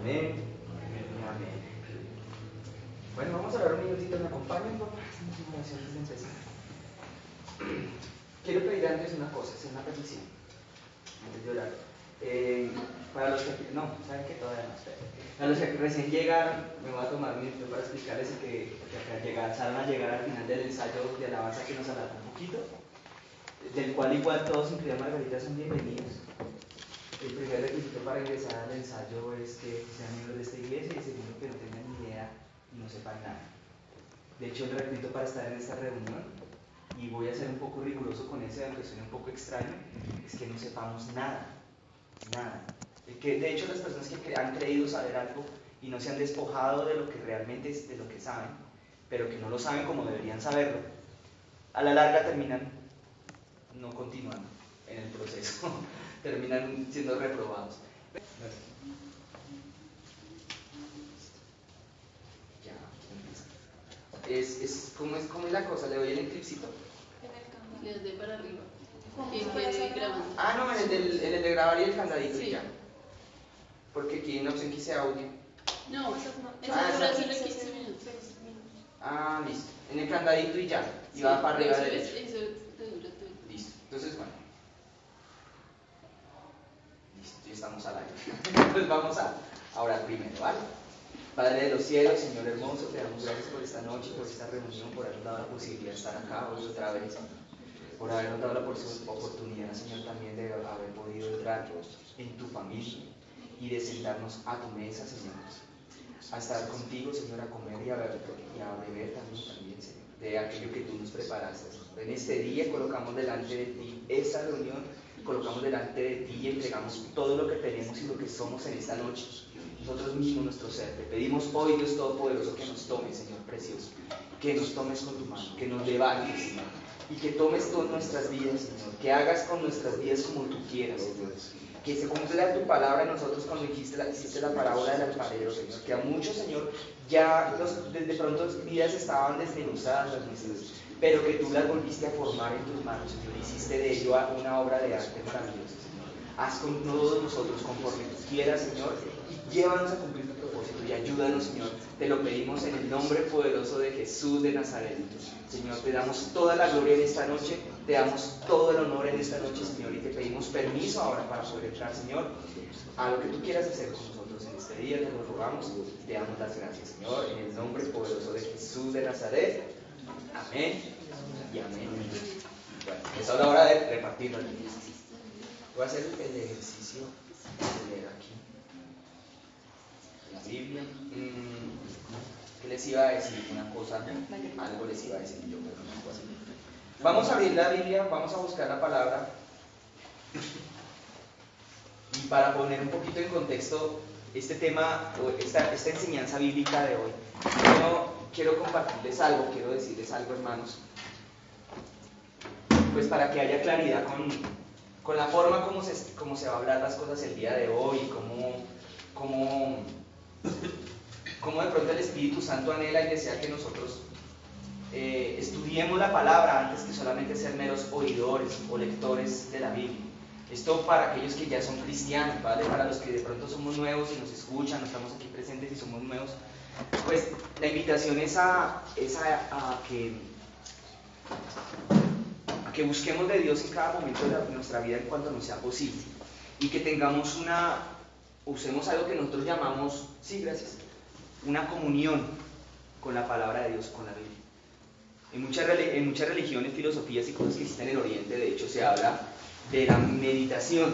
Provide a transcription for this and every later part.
Amén. Amén. Bueno, vamos a orar un minutito. ¿Me acompañan, papá? Estamos en oración antes de empezar. Quiero pedir antes una cosa, es una petición, antes de orar. Para los que, no, saben que todavía no, esperen. Para los que recién llegaron, me voy a tomar un minuto para explicarles que alcanzaron a llegar al final del ensayo de alabanza que nos alargó un poquito, del cual igual todos, incluida Margarita, son bienvenidos. El primer requisito para ingresar al ensayo es que sean miembros de esta iglesia y el segundo que no tengan ni idea y no sepan nada. De hecho, el requisito para estar en esta reunión, y voy a ser un poco riguroso con ese, aunque suene un poco extraño, es que no sepamos nada, nada. Que, de hecho, las personas que han creído saber algo y no se han despojado de lo que realmente es, de lo que saben, pero que no lo saben como deberían saberlo, a la larga terminan no continuando en el proceso, terminan siendo reprobados. ¿Cómo es la cosa? ¿Le doy el eclipsito? Le doy para arriba. Grabando. Ah, no, en el de grabar y el candadito sí. Y ya. Porque aquí hay una opción que dice audio. No, eso dura solo 15 minutos. Ah, listo. En el candadito y ya. Y va para arriba derecho. Eso te dura todo. Listo. Entonces, bueno. Listo, ya estamos al aire. Pues vamos a orar primero, ¿vale? Padre de los cielos, Señor hermoso, te damos gracias por esta noche, por esta reunión, por habernos dado la posibilidad de estar acá hoy otra vez, por habernos dado la oportunidad, Señor, también de haber podido entrar en tu familia y de sentarnos a tu mesa, Señor, a estar contigo, Señor, a comer y a beber también, Señor, de aquello que tú nos preparaste. En este día colocamos delante de ti esta reunión, colocamos delante de ti y entregamos todo lo que tenemos y lo que somos en esta noche. Nosotros mismos, nuestro ser, te pedimos hoy, Dios Todopoderoso, que nos tomes, Señor precioso, que nos tomes con tu mano, que nos levantes, Señor, y que tomes todas nuestras vidas, Señor, que hagas con nuestras vidas como tú quieras, Señor, que se cumpla tu palabra en nosotros cuando hiciste la parábola del alfarero, Señor, que a muchos, Señor, ya desde pronto vidas estaban desmenuzadas las nuestras, pero que tú las volviste a formar en tus manos, Señor, hiciste de ello una obra de arte maravillosa, Señor. Haz con todos nosotros conforme tú quieras, Señor, y llévanos a cumplir tu propósito y ayúdanos, Señor. Te lo pedimos en el nombre poderoso de Jesús de Nazaret. Señor, te damos toda la gloria en esta noche, te damos todo el honor en esta noche, Señor, y te pedimos permiso ahora para poder entrar, Señor, a lo que tú quieras hacer con nosotros en este día. Te lo rogamos y te damos las gracias, Señor, en el nombre poderoso de Jesús de Nazaret. Amén y amén. Bueno, es ahora hora de repartirlo. Voy a hacer el ejercicio de leer aquí la Biblia. ¿Qué les iba a decir? Una cosa, algo les iba a decir yo, pero no puedo hacer. Vamos a abrir la Biblia, vamos a buscar la palabra. Y para poner un poquito en contexto este tema, esta enseñanza bíblica de hoy, quiero compartirles algo, quiero decirles algo, hermanos, pues para que haya claridad con la forma como se va a hablar las cosas el día de hoy, cómo de pronto el Espíritu Santo anhela y desea que nosotros estudiemos la palabra antes que solamente ser meros oidores o lectores de la Biblia. Esto para aquellos que ya son cristianos, ¿vale? Para los que de pronto somos nuevos y nos escuchan, no estamos aquí presentes y somos nuevos, pues la invitación es a que busquemos de Dios en cada momento de nuestra vida en cuanto nos sea posible y que usemos algo que nosotros llamamos, sí, gracias, una comunión con la palabra de Dios, con la Biblia. En muchas religiones, filosofías y cosas que existen en el Oriente, de hecho, se habla de la meditación.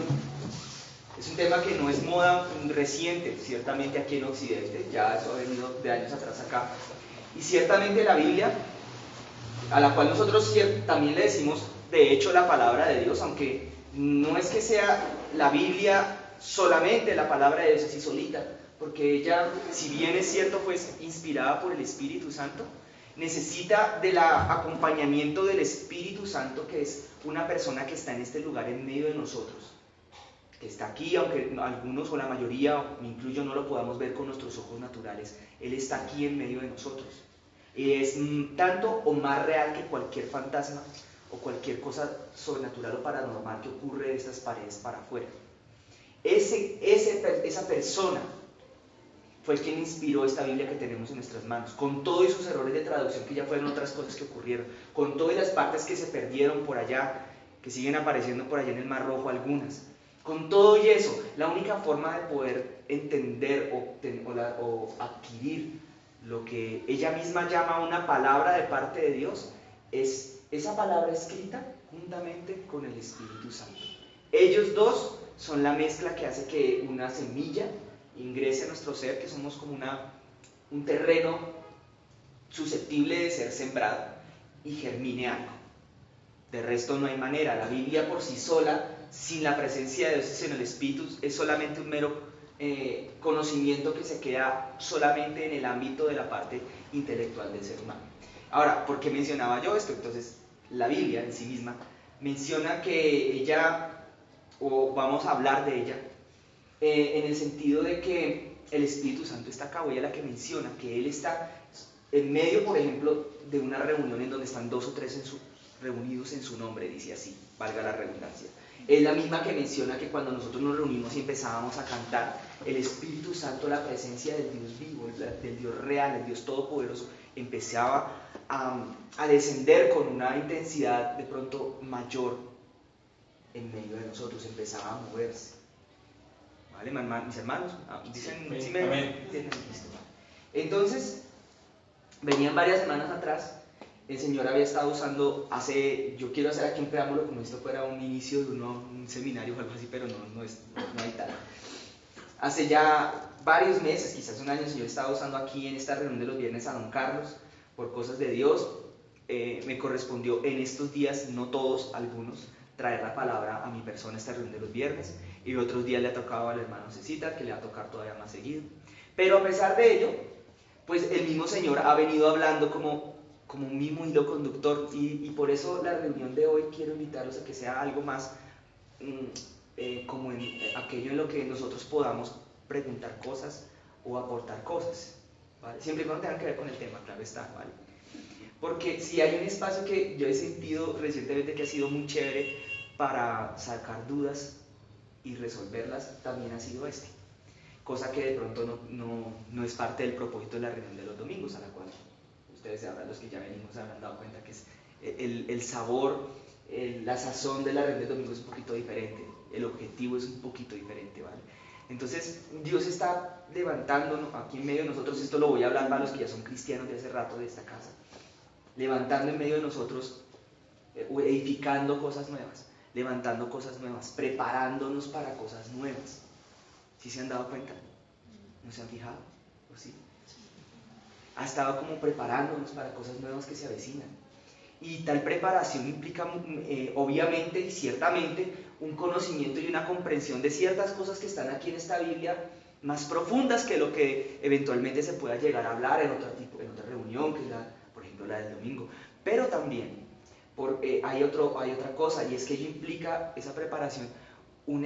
Es un tema que no es moda reciente, ciertamente aquí en Occidente, ya eso ha venido de años atrás acá. Y ciertamente la Biblia, a la cual nosotros también le decimos, de hecho, la palabra de Dios, aunque no es que sea la Biblia solamente la palabra de Dios así solita, porque ella, si bien es cierto, fue inspirada por el Espíritu Santo, necesita del acompañamiento del Espíritu Santo, que es una persona que está en este lugar en medio de nosotros, que está aquí, aunque algunos o la mayoría, me incluyo, no lo podamos ver con nuestros ojos naturales. Él está aquí en medio de nosotros. Es tanto o más real que cualquier fantasma o cualquier cosa sobrenatural o paranormal que ocurre de estas paredes para afuera. Esa persona fue quien inspiró esta Biblia que tenemos en nuestras manos, con todos sus errores de traducción que ya fueron otras cosas que ocurrieron, con todas las partes que se perdieron por allá, que siguen apareciendo por allá en el Mar Rojo algunas. Con todo y eso, la única forma de poder entender o adquirir lo que ella misma llama una palabra de parte de Dios es esa palabra escrita juntamente con el Espíritu Santo. Ellos dos son la mezcla que hace que una semilla ingrese a nuestro ser, que somos como un terreno susceptible de ser sembrado y germine algo. De resto no hay manera. La Biblia por sí sola, sin la presencia de Dios y sin el Espíritu, es solamente un mero conocimiento que se queda solamente en el ámbito de la parte intelectual del ser humano. Ahora, ¿por qué mencionaba yo esto? Entonces, la Biblia en sí misma menciona que ella, o vamos a hablar de ella, en el sentido de que el Espíritu Santo está acá, o ella la que menciona que Él está en medio, por ejemplo, de una reunión en donde están 2 o 3 reunidos en su nombre, dice así, valga la redundancia. Es la misma que menciona que cuando nosotros nos reunimos y empezábamos a cantar, el Espíritu Santo, la presencia del Dios vivo, del Dios real, del Dios todopoderoso, empezaba a descender con una intensidad de pronto mayor en medio de nosotros, empezaba a moverse. ¿Vale, mis hermanos? ¿Dicen, sí me entienden? Entonces, venían varias semanas atrás, el Señor había estado usando, yo quiero hacer aquí un preámbulo como si esto fuera un inicio de un seminario o algo así, pero no hay tal. Hace ya varios meses, quizás un año, el Señor estaba usando aquí en esta reunión de los viernes a don Carlos, por cosas de Dios. Me correspondió en estos días, no todos, algunos, traer la palabra a mi persona a esta reunión de los viernes, y otros días le ha tocado al hermano Cecita, que le va a tocar todavía más seguido. Pero a pesar de ello, pues el mismo Señor ha venido hablando como un mismo hilo conductor, y por eso la reunión de hoy quiero invitarlos a que sea algo más como en aquello en lo que nosotros podamos preguntar cosas o aportar cosas, ¿vale? Siempre y cuando tengan que ver con el tema, claro está, ¿vale? Porque si hay un espacio que yo he sentido recientemente que ha sido muy chévere para sacar dudas y resolverlas, también ha sido este. Cosa que de pronto no es parte del propósito de la reunión de los domingos, a la cual ustedes sabrán, los que ya venimos, se habrán dado cuenta que es el sabor, la sazón de la reunión de domingos es un poquito diferente, el objetivo es un poquito diferente, ¿vale? Entonces, Dios está levantando aquí en medio de nosotros, esto lo voy a hablar para los que ya son cristianos de hace rato de esta casa, levantando en medio de nosotros, edificando cosas nuevas, levantando cosas nuevas, preparándonos para cosas nuevas. ¿Sí se han dado cuenta? ¿No se han fijado? ¿O sí? Ha estado como preparándonos para cosas nuevas que se avecinan. Y tal preparación implica, obviamente y ciertamente, un conocimiento y una comprensión de ciertas cosas que están aquí en esta Biblia, más profundas que lo que eventualmente se pueda llegar a hablar en otra reunión, que es por ejemplo la del domingo. Pero también hay otra cosa, y es que ello implica, esa preparación, un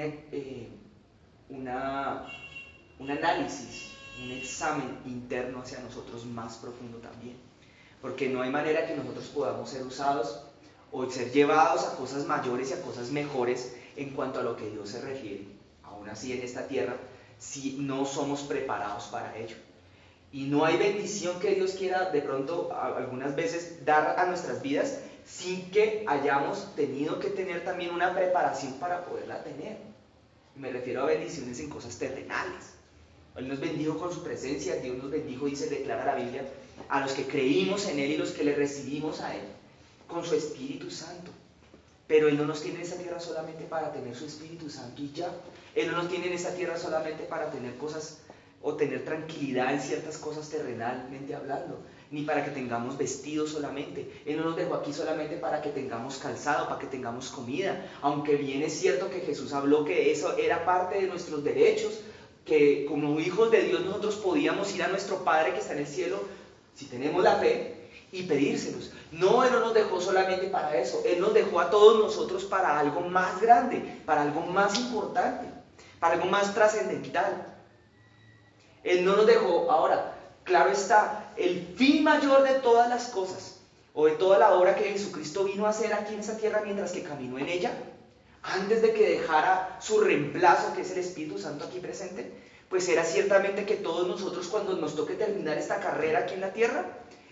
análisis, un examen interno hacia nosotros más profundo también. Porque no hay manera que nosotros podamos ser usados o ser llevados a cosas mayores y a cosas mejores en cuanto a lo que Dios se refiere, aún así en esta tierra, si no somos preparados para ello. Y no hay bendición que Dios quiera de pronto algunas veces dar a nuestras vidas sin que hayamos tenido que tener también una preparación para poderla tener. Me refiero a bendiciones en cosas terrenales. Él nos bendijo con su presencia, Dios nos bendijo, dice, declara la Biblia, a los que creímos en Él y los que le recibimos a Él, con su Espíritu Santo. Pero Él no nos tiene en esta tierra solamente para tener su Espíritu Santo y ya. Él no nos tiene en esta tierra solamente para tener cosas o tener tranquilidad en ciertas cosas terrenalmente hablando, ni para que tengamos vestidos solamente. Él no nos dejó aquí solamente para que tengamos calzado, para que tengamos comida, aunque bien es cierto que Jesús habló que eso era parte de nuestros derechos, que como hijos de Dios nosotros podíamos ir a nuestro Padre que está en el cielo, si tenemos la fe, y pedírselos. No, Él no nos dejó solamente para eso, Él nos dejó a todos nosotros para algo más grande, para algo más importante, para algo más trascendental. Él no nos dejó, ahora, claro está, el fin mayor de todas las cosas, o de toda la obra que Jesucristo vino a hacer aquí en esta tierra mientras que caminó en ella, antes de que dejara su reemplazo, que es el Espíritu Santo aquí presente, pues era ciertamente que todos nosotros cuando nos toque terminar esta carrera aquí en la tierra,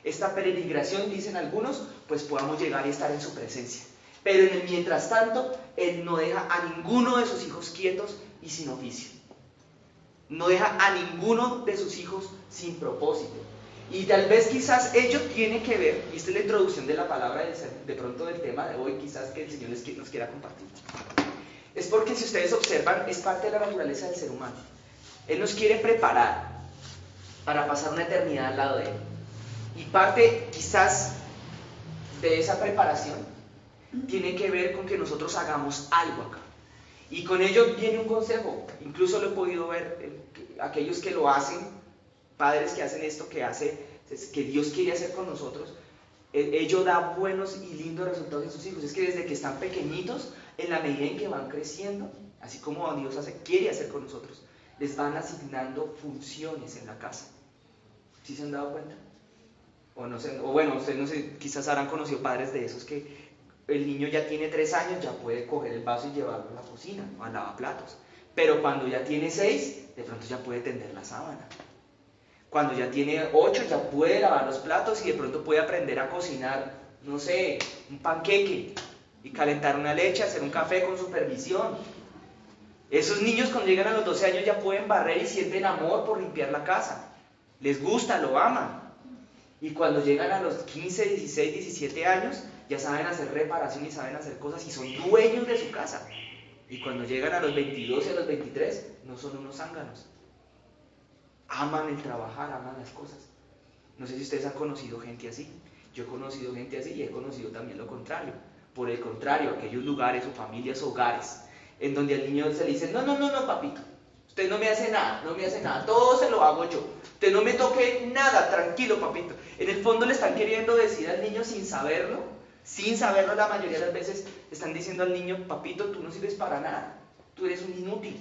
esta peregrinación, dicen algunos, pues podamos llegar y estar en su presencia. Pero en el mientras tanto, Él no deja a ninguno de sus hijos quietos y sin oficio. No deja a ninguno de sus hijos sin propósito. Y tal vez quizás ello tiene que ver, y esta es la introducción de la palabra de pronto del tema de hoy, quizás que el Señor nos quiera compartir. Es porque si ustedes observan, es parte de la naturaleza del ser humano. Él nos quiere preparar para pasar una eternidad al lado de Él. Y parte quizás de esa preparación tiene que ver con que nosotros hagamos algo acá. Y con ello viene un consejo, incluso lo he podido ver, aquellos que lo hacen, padres que hacen esto, que Dios quiere hacer con nosotros, ello da buenos y lindos resultados en sus hijos. Es que desde que están pequeñitos, en la medida en que van creciendo, así como Dios quiere hacer con nosotros, les van asignando funciones en la casa. ¿Sí se han dado cuenta? O no sé, o bueno, ustedes no sé, quizás habrán conocido padres de esos que el niño ya tiene 3 años, ya puede coger el vaso y llevarlo a la cocina o al lavaplatos. Pero cuando ya tiene 6, de pronto ya puede tender la sábana. Cuando ya tiene 8, ya puede lavar los platos y de pronto puede aprender a cocinar, no sé, un panqueque y calentar una leche, hacer un café con supervisión. Esos niños cuando llegan a los 12 años ya pueden barrer y sienten amor por limpiar la casa. Les gusta, lo aman. Y cuando llegan a los 15, 16, 17 años, ya saben hacer reparación y saben hacer cosas y son dueños de su casa. Y cuando llegan a los 22 y a los 23, no son unos zánganos. Aman el trabajar, aman las cosas. No sé si ustedes han conocido gente así. Yo he conocido gente así y he conocido también lo contrario. Por el contrario, aquellos lugares o familias, hogares, en donde al niño se le dice, no, papito, usted no me hace nada, todo se lo hago yo. Usted no me toque nada, tranquilo, papito. En el fondo le están queriendo decir al niño sin saberlo la mayoría de las veces están diciendo al niño, papito, tú no sirves para nada, tú eres un inútil,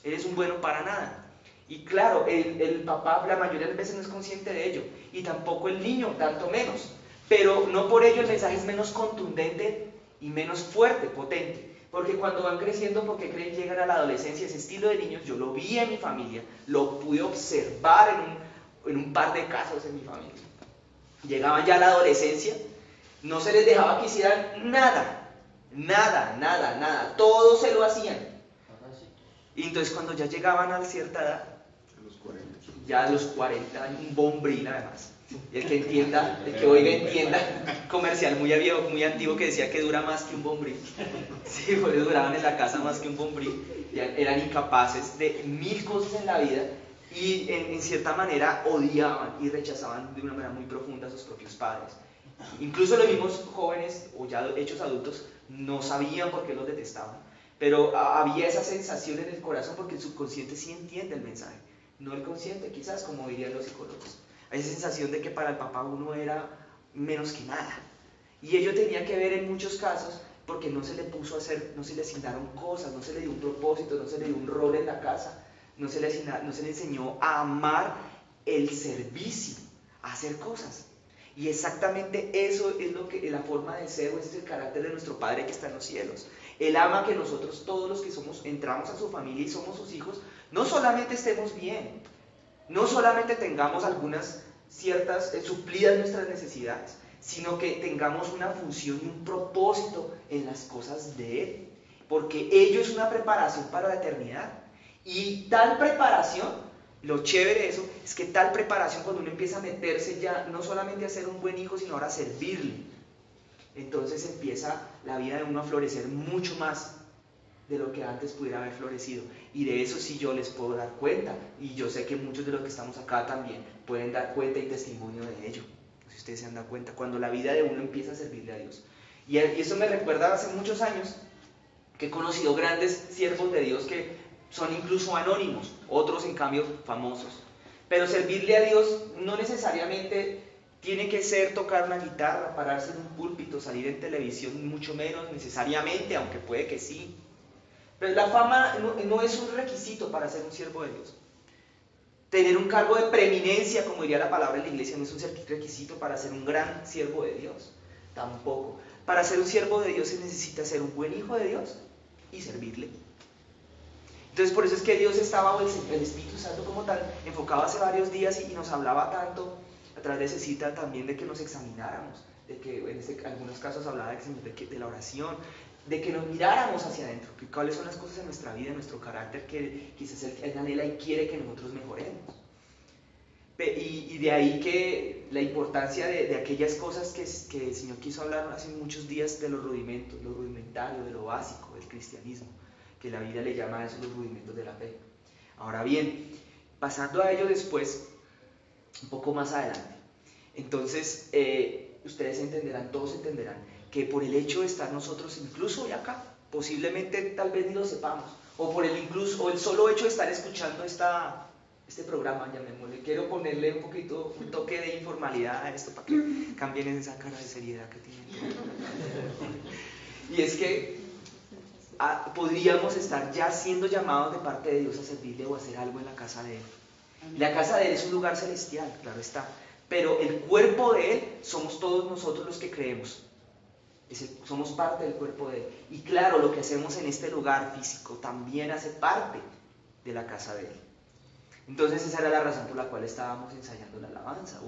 eres un bueno para nada. Y claro, el papá la mayoría de las veces no es consciente de ello, y tampoco el niño, tanto menos. Pero no por ello el mensaje es menos contundente y menos fuerte, potente. Porque cuando van creciendo, porque creen llegan a la adolescencia, ese estilo de niños, yo lo vi en mi familia, lo pude observar en un par de casos en mi familia. Llegaban ya a la adolescencia, no se les dejaba que hicieran nada, todo se lo hacían. Y entonces cuando ya llegaban a cierta edad, ya a los 40 años, un bombril además. El que entienda, el que oiga entienda, comercial muy antiguo que decía que dura más que un bombril. Sí, pues duraban en la casa más que un bombril. Ya eran incapaces de 1000 cosas en la vida y en cierta manera odiaban y rechazaban de una manera muy profunda a sus propios padres. Incluso los mismos jóvenes o ya hechos adultos no sabían por qué los detestaban, pero había esa sensación en el corazón porque el subconsciente sí entiende el mensaje, no el consciente quizás, como dirían los psicólogos. Hay esa sensación de que para el papá uno era menos que nada, y ello tenía que ver en muchos casos porque no se le puso a hacer, no se le asignaron cosas, no se le dio un propósito, no se le dio un rol en la casa, no se le enseñó a amar el servicio, a hacer cosas. Y exactamente eso es lo que la forma de ser, o ese es el carácter de nuestro Padre que está en los cielos. Él ama que nosotros, todos los que entramos a su familia y somos sus hijos, no solamente estemos bien, no solamente tengamos algunas ciertas suplidas nuestras necesidades, sino que tengamos una función y un propósito en las cosas de Él, porque ello es una preparación para la eternidad. Y tal preparación, lo chévere de eso, es que tal preparación cuando uno empieza a meterse ya, no solamente a ser un buen hijo, sino ahora a servirle, entonces empieza la vida de uno a florecer mucho más de lo que antes pudiera haber florecido. Y de eso sí yo les puedo dar cuenta, y yo sé que muchos de los que estamos acá también pueden dar cuenta y testimonio de ello. Si ustedes se han dado cuenta, cuando la vida de uno empieza a servirle a Dios. Y eso me recuerda hace muchos años que he conocido grandes siervos de Dios que son incluso anónimos, otros en cambio famosos. Pero servirle a Dios no necesariamente tiene que ser tocar una guitarra, pararse en un púlpito, salir en televisión, mucho menos necesariamente, aunque puede que sí. Pero la fama no es un requisito para ser un siervo de Dios. Tener un cargo de preeminencia, como diría la palabra en la iglesia, no es un requisito para ser un gran siervo de Dios. Tampoco. Para ser un siervo de Dios se necesita ser un buen hijo de Dios y servirle. Entonces por eso es que Dios estaba, o el Espíritu Santo como tal, enfocado hace varios días y nos hablaba tanto a través de esa cita también de que nos examináramos, de que en algunos casos hablaba de la oración, de que nos miráramos hacia adentro, que cuáles son las cosas en nuestra vida, en nuestro carácter que quizás Él anhela y quiere que nosotros mejoremos. Y de ahí que la importancia de aquellas cosas que el Señor quiso hablar hace muchos días, de los rudimentos, lo rudimentario, de lo básico del cristianismo, que la Biblia le llama a eso los rudimentos de la fe. Ahora bien, pasando a ello después, un poco más adelante, entonces ustedes entenderán, todos entenderán, que por el hecho de estar nosotros incluso hoy acá, posiblemente tal vez ni lo sepamos, o por el solo hecho de estar escuchando este programa, llamémosle, quiero ponerle un toque de informalidad a esto para que cambien esa cara de seriedad que tienen. Y es que podríamos estar ya siendo llamados de parte de Dios a servirle o a hacer algo en la casa de Él. La casa de Él es un lugar celestial, claro está, pero el cuerpo de Él somos todos nosotros los que creemos. Somos parte del cuerpo de Él. Y claro, lo que hacemos en este lugar físico también hace parte de la casa de Él. Entonces esa era la razón por la cual estábamos ensayando la alabanza.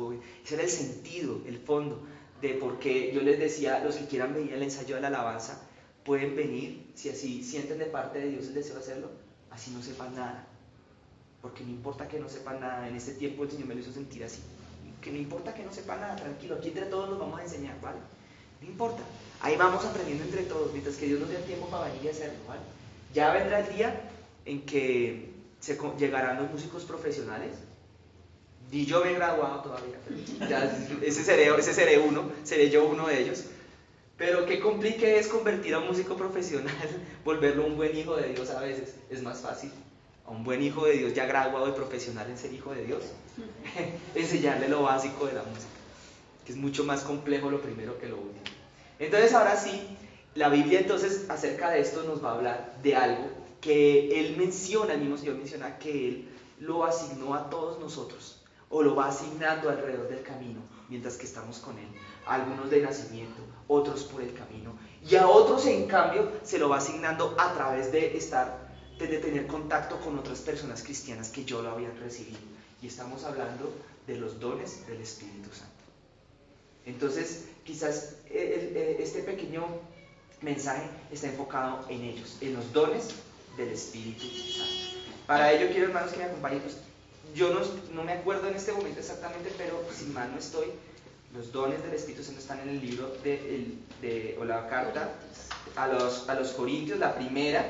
Ese era el sentido, el fondo de por qué yo les decía, los que quieran venir al ensayo de la alabanza, pueden venir, si así sienten de parte de Dios el deseo de hacerlo, así no sepan nada. Porque no importa que no sepan nada, en este tiempo el Señor me lo hizo sentir así. Que no importa que no sepan nada, tranquilo, aquí entre todos nos vamos a enseñar, ¿vale? No importa, ahí vamos aprendiendo entre todos, mientras que Dios nos dé tiempo para venir y hacerlo, ¿vale? Ya vendrá el día en que llegarán los músicos profesionales, y yo me he graduado todavía, ya ese seré yo uno de ellos, pero qué complique es convertir a un músico profesional, volverlo un buen hijo de Dios a veces, es más fácil. A un buen hijo de Dios ya graduado y profesional en ser hijo de Dios, enseñarle lo básico de la música, que es mucho más complejo lo primero que lo último. Entonces ahora sí, la Biblia entonces acerca de esto nos va a hablar de algo que Él menciona, el mismo Señor menciona que Él lo asignó a todos nosotros, o lo va asignando alrededor del camino, mientras que estamos con Él. A algunos de nacimiento, otros por el camino, y a otros en cambio se lo va asignando a través de tener contacto con otras personas cristianas que yo lo habían recibido. Y estamos hablando de los dones del Espíritu Santo. Entonces, quizás este pequeño mensaje está enfocado en ellos, en los dones del Espíritu Santo. Para ello quiero, hermanos, que me acompañen. Pues, yo no me acuerdo en este momento exactamente, pero si mal no estoy, los dones del Espíritu Santo están en el libro o la carta a los Corintios, la primera,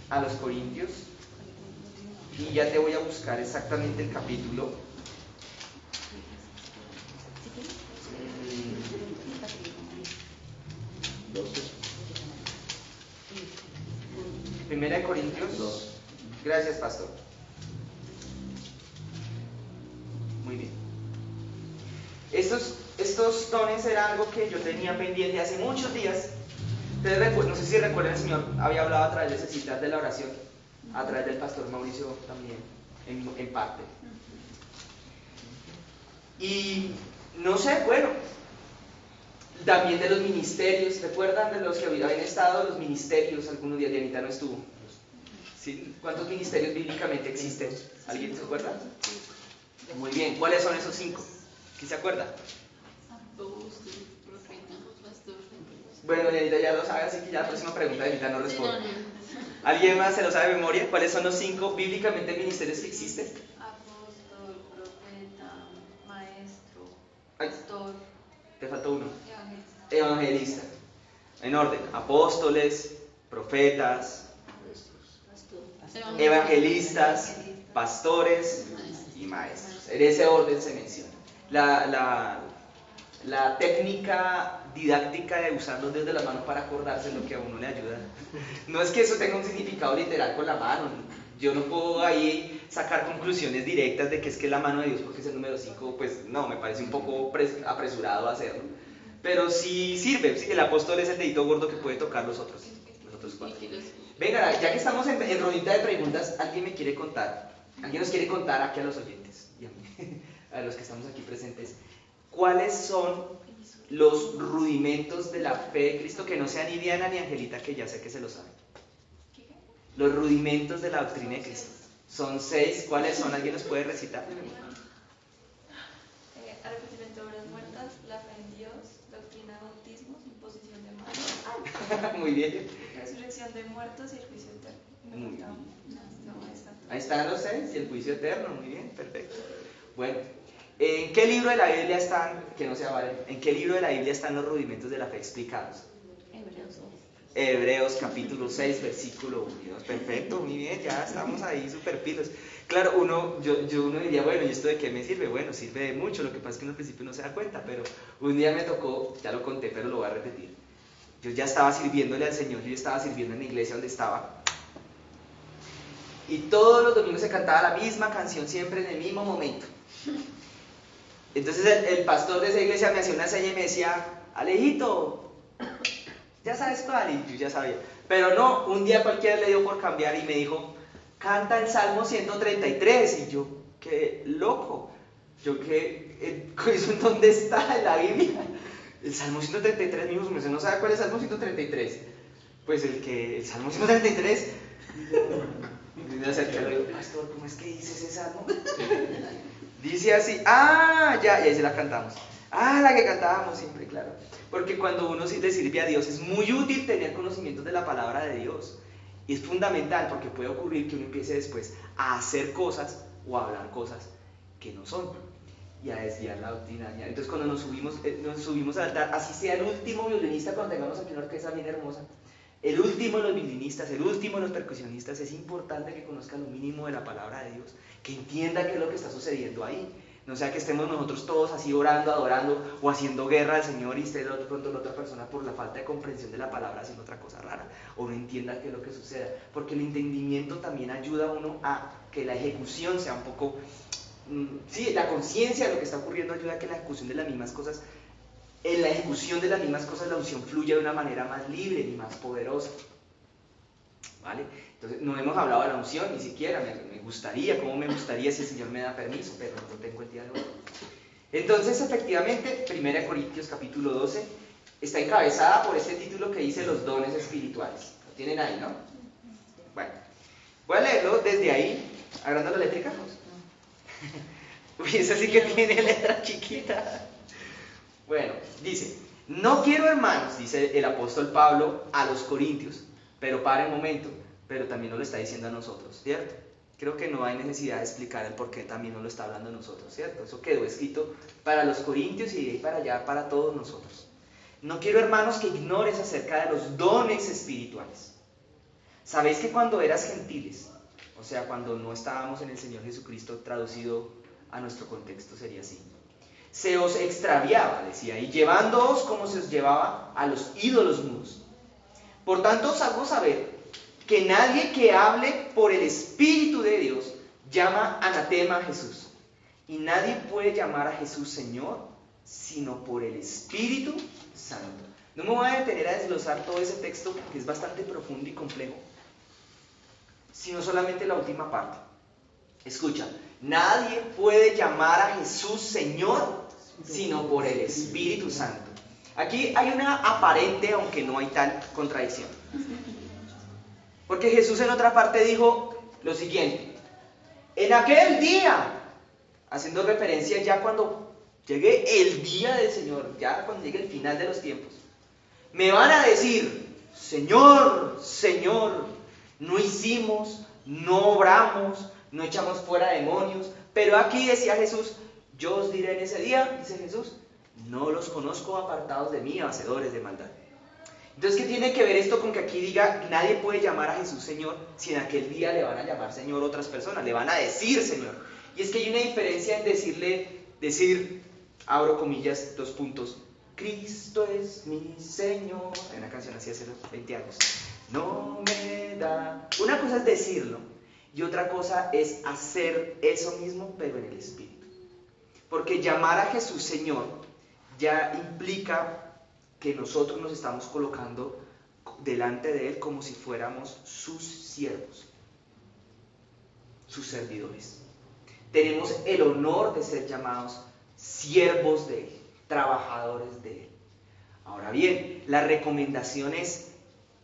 a los Corintios, y ya te voy a buscar exactamente el capítulo. Primera de Corintios 2. Gracias, pastor. Muy bien. Estos dones era algo que yo tenía pendiente hace muchos días. Entonces, no sé si recuerdan, el Señor había hablado a través de esas citas de la oración, a través del pastor Mauricio también, en parte. Y no sé, bueno, también de los ministerios, ¿recuerdan de los que habían estado los ministerios? Algunos días, Dianita no estuvo. ¿Sí? ¿Cuántos ministerios bíblicamente existen? ¿Alguien se acuerda? Muy bien, ¿cuáles son esos 5? ¿Quién se acuerda? Apóstol, profeta, pastor. Bueno, Dianita ya lo sabe, así que ya la próxima pregunta Dianita no responde. ¿Alguien más se lo sabe de memoria? ¿Cuáles son los 5 bíblicamente ministerios que existen? Apóstol, profeta, maestro, Ay, pastor. te faltó uno. Evangelista. Evangelista. En orden, apóstoles, profetas, evangelistas, pastores y maestros. En ese orden se menciona. La técnica didáctica de usar los dedos de la mano para acordarse es lo que a uno le ayuda. No es que eso tenga un significado literal con la mano. Yo no puedo ahí sacar conclusiones directas de que es que la mano de Dios porque es el número 5, pues no, me parece un poco apresurado hacerlo. Pero sí sirve, sí, el apóstol es el dedito gordo que puede tocar los otros 4. Venga, ya que estamos en rondita de preguntas, ¿alguien me quiere contar? ¿Alguien nos quiere contar aquí a los oyentes y a mí, a los que estamos aquí presentes, cuáles son los rudimentos de la fe de Cristo que no sea ni Diana ni Angelita, que ya sé que se lo saben? Los rudimentos de la doctrina de Cristo. Son 6. ¿Cuáles son? ¿Alguien los puede recitar? Arrepentimiento de obras muertas, la fe en Dios, doctrina de bautismos, imposición de manos, Muy bien. resurrección de muertos y el juicio eterno. Muy bien. No, está todo. Ahí están los 6 y el juicio eterno. Muy bien, perfecto. Bueno, ¿en qué libro de la Biblia están, que no se avalen, en qué libro de la Biblia están los rudimentos de la fe explicados? Hebreos capítulo 6, versículo 1. Perfecto, muy bien, ya estamos ahí súper pilos. Claro, uno diría, bueno, ¿y esto de qué me sirve? Bueno, sirve de mucho, lo que pasa es que uno al principio no se da cuenta, pero un día me tocó, ya lo conté, pero lo voy a repetir. Yo ya estaba sirviéndole al Señor, yo estaba sirviendo en la iglesia donde estaba, y todos los domingos se cantaba la misma canción siempre en el mismo momento. Entonces el pastor de esa iglesia me hacía una seña y me decía, Alejito, ya sabes cuál, y yo ya sabía. Pero no, un día cualquiera le dio por cambiar y me dijo, canta el Salmo 133. Y yo, qué loco. Yo, ¿eso en dónde está en la Biblia? El Salmo 133, mi hijo, ¿no sabe cuál es el Salmo 133? Pues el Salmo 133. Y me acerqué y le digo, pastor, ¿cómo es que dice ese Salmo? Dice así, ya, y ahí se la cantamos. La que cantábamos siempre, claro. Porque cuando uno le sirve a Dios es muy útil tener conocimientos de la palabra de Dios. Y es fundamental porque puede ocurrir que uno empiece después a hacer cosas o a hablar cosas que no son. Y a desviar la doctrina. Entonces cuando nos subimos al altar, así sea el último violinista, cuando tengamos aquí una orquesta bien hermosa, el último de los violinistas, el último de los percusionistas, es importante que conozca lo mínimo de la palabra de Dios, que entienda qué es lo que está sucediendo ahí. No sea que estemos nosotros todos así orando, adorando o haciendo guerra al Señor y esté de pronto la otra persona por la falta de comprensión de la palabra haciendo otra cosa rara o no entienda qué es lo que suceda. Porque el entendimiento también ayuda a uno a que la ejecución sea un poco... la conciencia de lo que está ocurriendo ayuda a que la ejecución de las mismas cosas, en la ejecución de las mismas cosas la unción fluya de una manera más libre y más poderosa. ¿Vale? Entonces, no hemos hablado de la unción ni siquiera, me gustaría si el Señor me da permiso, pero no lo tengo el día de hoy. Entonces, efectivamente, 1 Corintios capítulo 12 está encabezada por este título que dice los dones espirituales. Lo tienen ahí, ¿no? Bueno, voy a leerlo desde ahí. ¿Agranda la eléctrica? Uy, esa sí que tiene letra chiquita. Bueno, dice, no quiero, hermanos, dice el apóstol Pablo a los corintios, pero para un momento, pero también nos lo está diciendo a nosotros, ¿cierto? Creo que no hay necesidad de explicar el por qué también nos lo está hablando a nosotros, ¿cierto? Eso quedó escrito para los corintios y de ahí para allá para todos nosotros. No quiero, hermanos, que ignores acerca de los dones espirituales. Sabéis que cuando eras gentiles, o sea, cuando no estábamos en el Señor Jesucristo, traducido a nuestro contexto sería así, se os extraviaba, decía, y llevándoos como se os llevaba a los ídolos mudos. Por tanto os hago saber que nadie que hable por el Espíritu de Dios llama anatema a Jesús. Y nadie puede llamar a Jesús Señor, sino por el Espíritu Santo. No me voy a detener a desglosar todo ese texto porque es bastante profundo y complejo, sino solamente la última parte. Escucha, nadie puede llamar a Jesús Señor, sino por el Espíritu Santo. Aquí hay una aparente, aunque no hay tal contradicción. Porque Jesús en otra parte dijo lo siguiente: en aquel día, haciendo referencia ya cuando llegue el día del Señor, ya cuando llegue el final de los tiempos, me van a decir, Señor, Señor, no hicimos, no obramos, no echamos fuera demonios. Pero aquí decía Jesús, yo os diré en ese día, dice Jesús, no los conozco, apartados de mí, hacedores de maldad. Entonces, ¿qué tiene que ver esto con que aquí diga nadie puede llamar a Jesús Señor si en aquel día le van a llamar Señor otras personas? Le van a decir Señor. Y es que hay una diferencia en decir, abro comillas, 2 puntos, Cristo es mi Señor. Hay una canción así hace 20 años. No me da... Una cosa es decirlo y otra cosa es hacer eso mismo, pero en el Espíritu. Porque llamar a Jesús Señor ya implica que nosotros nos estamos colocando delante de Él como si fuéramos sus siervos, sus servidores. Tenemos el honor de ser llamados siervos de Él, trabajadores de Él. Ahora bien, la recomendación es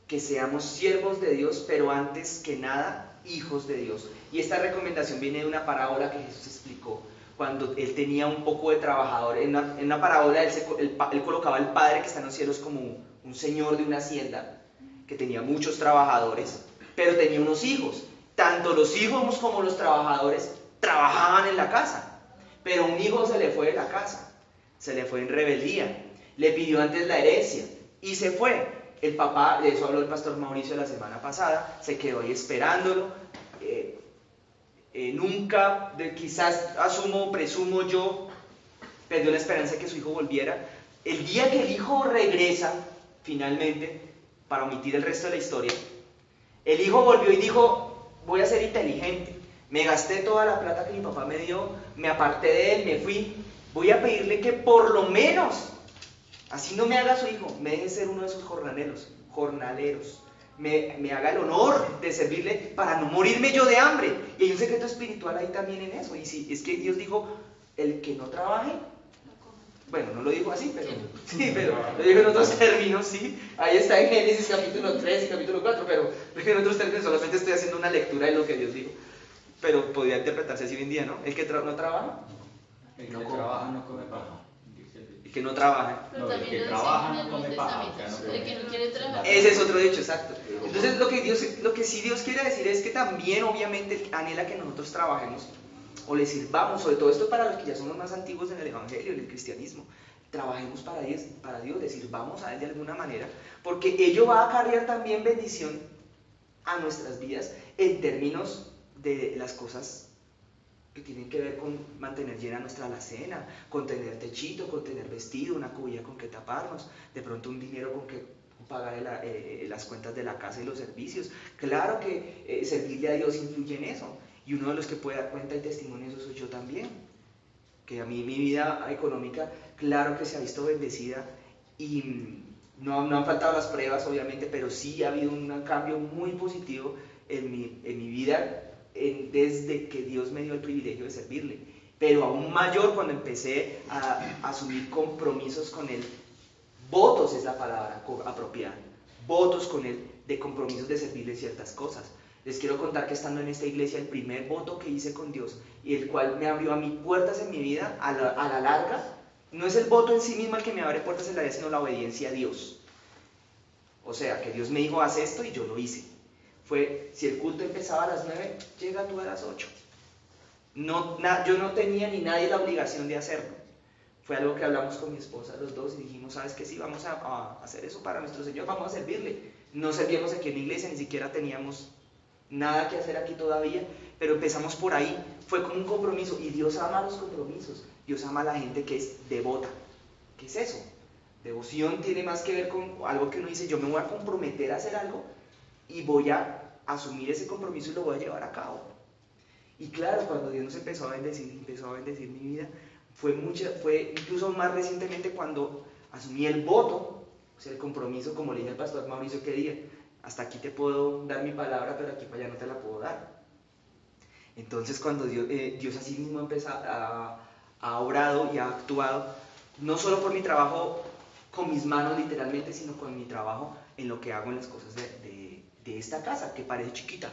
que seamos siervos de Dios, pero antes que nada, hijos de Dios. Y esta recomendación viene de una parábola que Jesús explicó cuando él tenía un poco de trabajador. En una parábola él colocaba al Padre que está en los cielos como un señor de una hacienda que tenía muchos trabajadores, pero tenía unos hijos. Tanto los hijos como los trabajadores trabajaban en la casa, pero un hijo se le fue de la casa, se le fue en rebeldía, le pidió antes la herencia y se fue. El papá, de eso habló el pastor Mauricio la semana pasada, se quedó ahí esperándolo. Nunca, quizás presumo yo, perdió la esperanza de que su hijo volviera. El día que el hijo regresa, finalmente, para omitir el resto de la historia, el hijo volvió y dijo: voy a ser inteligente, me gasté toda la plata que mi papá me dio, me aparté de él, me fui, voy a pedirle que por lo menos, así no me haga su hijo, me deje ser uno de esos jornaleros, me haga el honor de servirle para no morirme yo de hambre. Y hay un secreto espiritual ahí también en eso. Y sí, es que Dios dijo: el que no trabaje, bueno, no lo dijo así, pero sí, pero lo dijo en otros términos, sí. Ahí está en Génesis capítulo 3 y capítulo 4, pero en otros términos solamente estoy haciendo una lectura de lo que Dios dijo. Pero podría interpretarse así hoy en día, ¿no? El que no trabaja, el que no trabaja no come pan. El que no trabaja. Pero No, el también que lo trabaja dice en no el come Nuevo paja, Testamento. o sea, no El que no quiere trabajar. Ese es otro dicho, exacto. Entonces lo que sí Dios quiere decir es que también obviamente anhela que nosotros trabajemos o le sirvamos, sobre todo esto para los que ya somos más antiguos en el Evangelio, en el cristianismo. Trabajemos para Dios, le sirvamos a Él de alguna manera, porque ello va a acarrear también bendición a nuestras vidas en términos de las cosas que tienen que ver con mantener llena nuestra alacena, con tener techito, con tener vestido, una cubilla con que taparnos, de pronto un dinero con que pagar las cuentas de la casa y los servicios. Claro que servirle a Dios influye en eso, y uno de los que puede dar cuenta y testimonio de eso soy yo también, que a mí mi vida económica, claro que se ha visto bendecida, y no han faltado las pruebas obviamente, pero sí ha habido un cambio muy positivo en mi vida, desde que Dios me dio el privilegio de servirle, pero aún mayor cuando empecé a asumir compromisos con Él. Votos es la palabra apropiada, votos con Él, de compromisos de servirle ciertas cosas. Les quiero contar que estando en esta iglesia, el primer voto que hice con Dios, y el cual me abrió a mí puertas en mi vida, a la larga, no es el voto en sí mismo el que me abre puertas en la vida, sino la obediencia a Dios. O sea, que Dios me dijo: haz esto, y yo lo hice. Fue: si el culto empezaba a las 9, llega tú a las 8. Yo no tenía ni nadie la obligación de hacerlo. Fue algo que hablamos con mi esposa los dos y dijimos: ¿sabes qué? Sí, vamos a hacer eso para nuestro Señor, vamos a servirle. No servíamos aquí en la iglesia, ni siquiera teníamos nada que hacer aquí todavía, pero empezamos por ahí. Fue como un compromiso, y Dios ama los compromisos. Dios ama a la gente que es devota. ¿Qué es eso? Devoción tiene más que ver con algo que uno dice: yo me voy a comprometer a hacer algo y voy a asumir ese compromiso y lo voy a llevar a cabo. Y claro, cuando Dios nos empezó a bendecir mi vida, fue incluso más recientemente cuando asumí el voto, o sea, el compromiso, como le dije al pastor Mauricio que día: hasta aquí te puedo dar mi palabra, pero aquí para allá no te la puedo dar. Entonces cuando Dios así mismo ha obrado y ha actuado, no solo por mi trabajo con mis manos literalmente, sino con mi trabajo en lo que hago en las cosas de esta casa, que parece chiquita.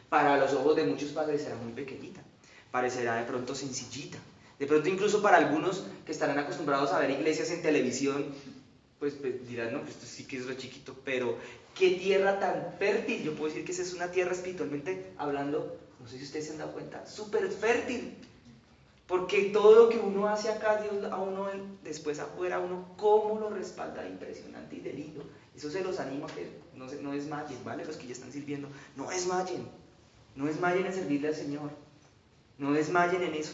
Para los ojos de muchos parecerá muy pequeñita, parecerá de pronto sencillita, de pronto incluso para algunos que estarán acostumbrados a ver iglesias en televisión, pues dirán: no, pues esto sí que es re chiquito, pero qué tierra tan fértil. Yo puedo decir que esa es una tierra, espiritualmente hablando, no sé si ustedes se han dado cuenta, súper fértil, porque todo lo que uno hace acá, Dios a uno después afuera, uno cómo lo respalda, impresionante y de lindo. Eso se los animo a que no desmayen, ¿vale? Los que ya están sirviendo, no desmayen en servirle al Señor, no desmayen en eso.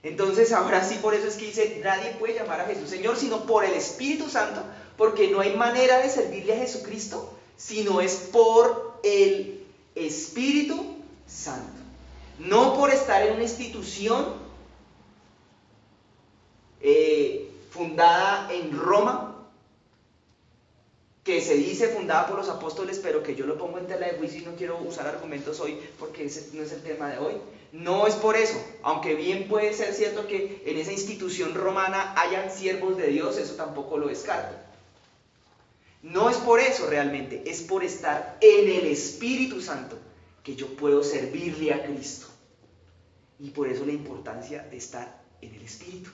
Entonces ahora sí, por eso es que dice: nadie puede llamar a Jesús Señor sino por el Espíritu Santo, porque no hay manera de servirle a Jesucristo sino es por el Espíritu Santo, no por estar en una institución fundada en Roma, que se dice fundada por los apóstoles, pero que yo lo pongo en tela de juicio y no quiero usar argumentos hoy porque ese no es el tema de hoy. No es por eso, aunque bien puede ser cierto que en esa institución romana hayan siervos de Dios, eso tampoco lo descarto. No es por eso realmente, es por estar en el Espíritu Santo que yo puedo servirle a Cristo. Y por eso la importancia de estar en el Espíritu.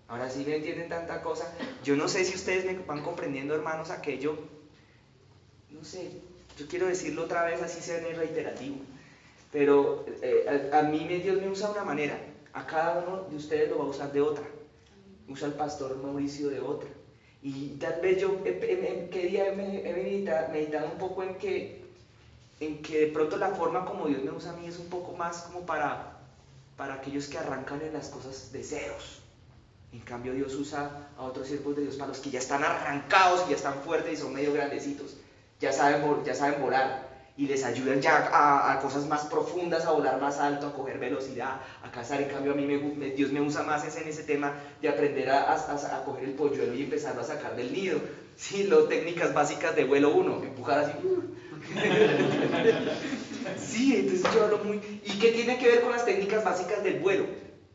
Ahora sí me entienden tanta cosa. Yo no sé si ustedes me van comprendiendo, hermanos, aquello. No sé, yo quiero decirlo otra vez, así sea reiterativo. Pero a mí Dios me usa de una manera, a cada uno de ustedes lo va a usar de otra. Usa al pastor Mauricio de otra. Y tal vez yo, ¿qué día he meditado un poco en que de pronto la forma como Dios me usa a mí es un poco más como para aquellos que arrancan en las cosas de ceros. En cambio Dios usa a otros siervos de Dios para los que ya están arrancados y ya están fuertes y son medio grandecitos, ya saben volar y les ayudan ya a cosas más profundas, a volar más alto, a coger velocidad, a cazar. En cambio a mí Dios me usa más en ese tema de aprender a coger el polluelo y empezarlo a sacar del nido. Sí, las técnicas básicas de vuelo 1, empujar así. Sí, entonces yo hablo muy... ¿Y qué tiene que ver con las técnicas básicas del vuelo?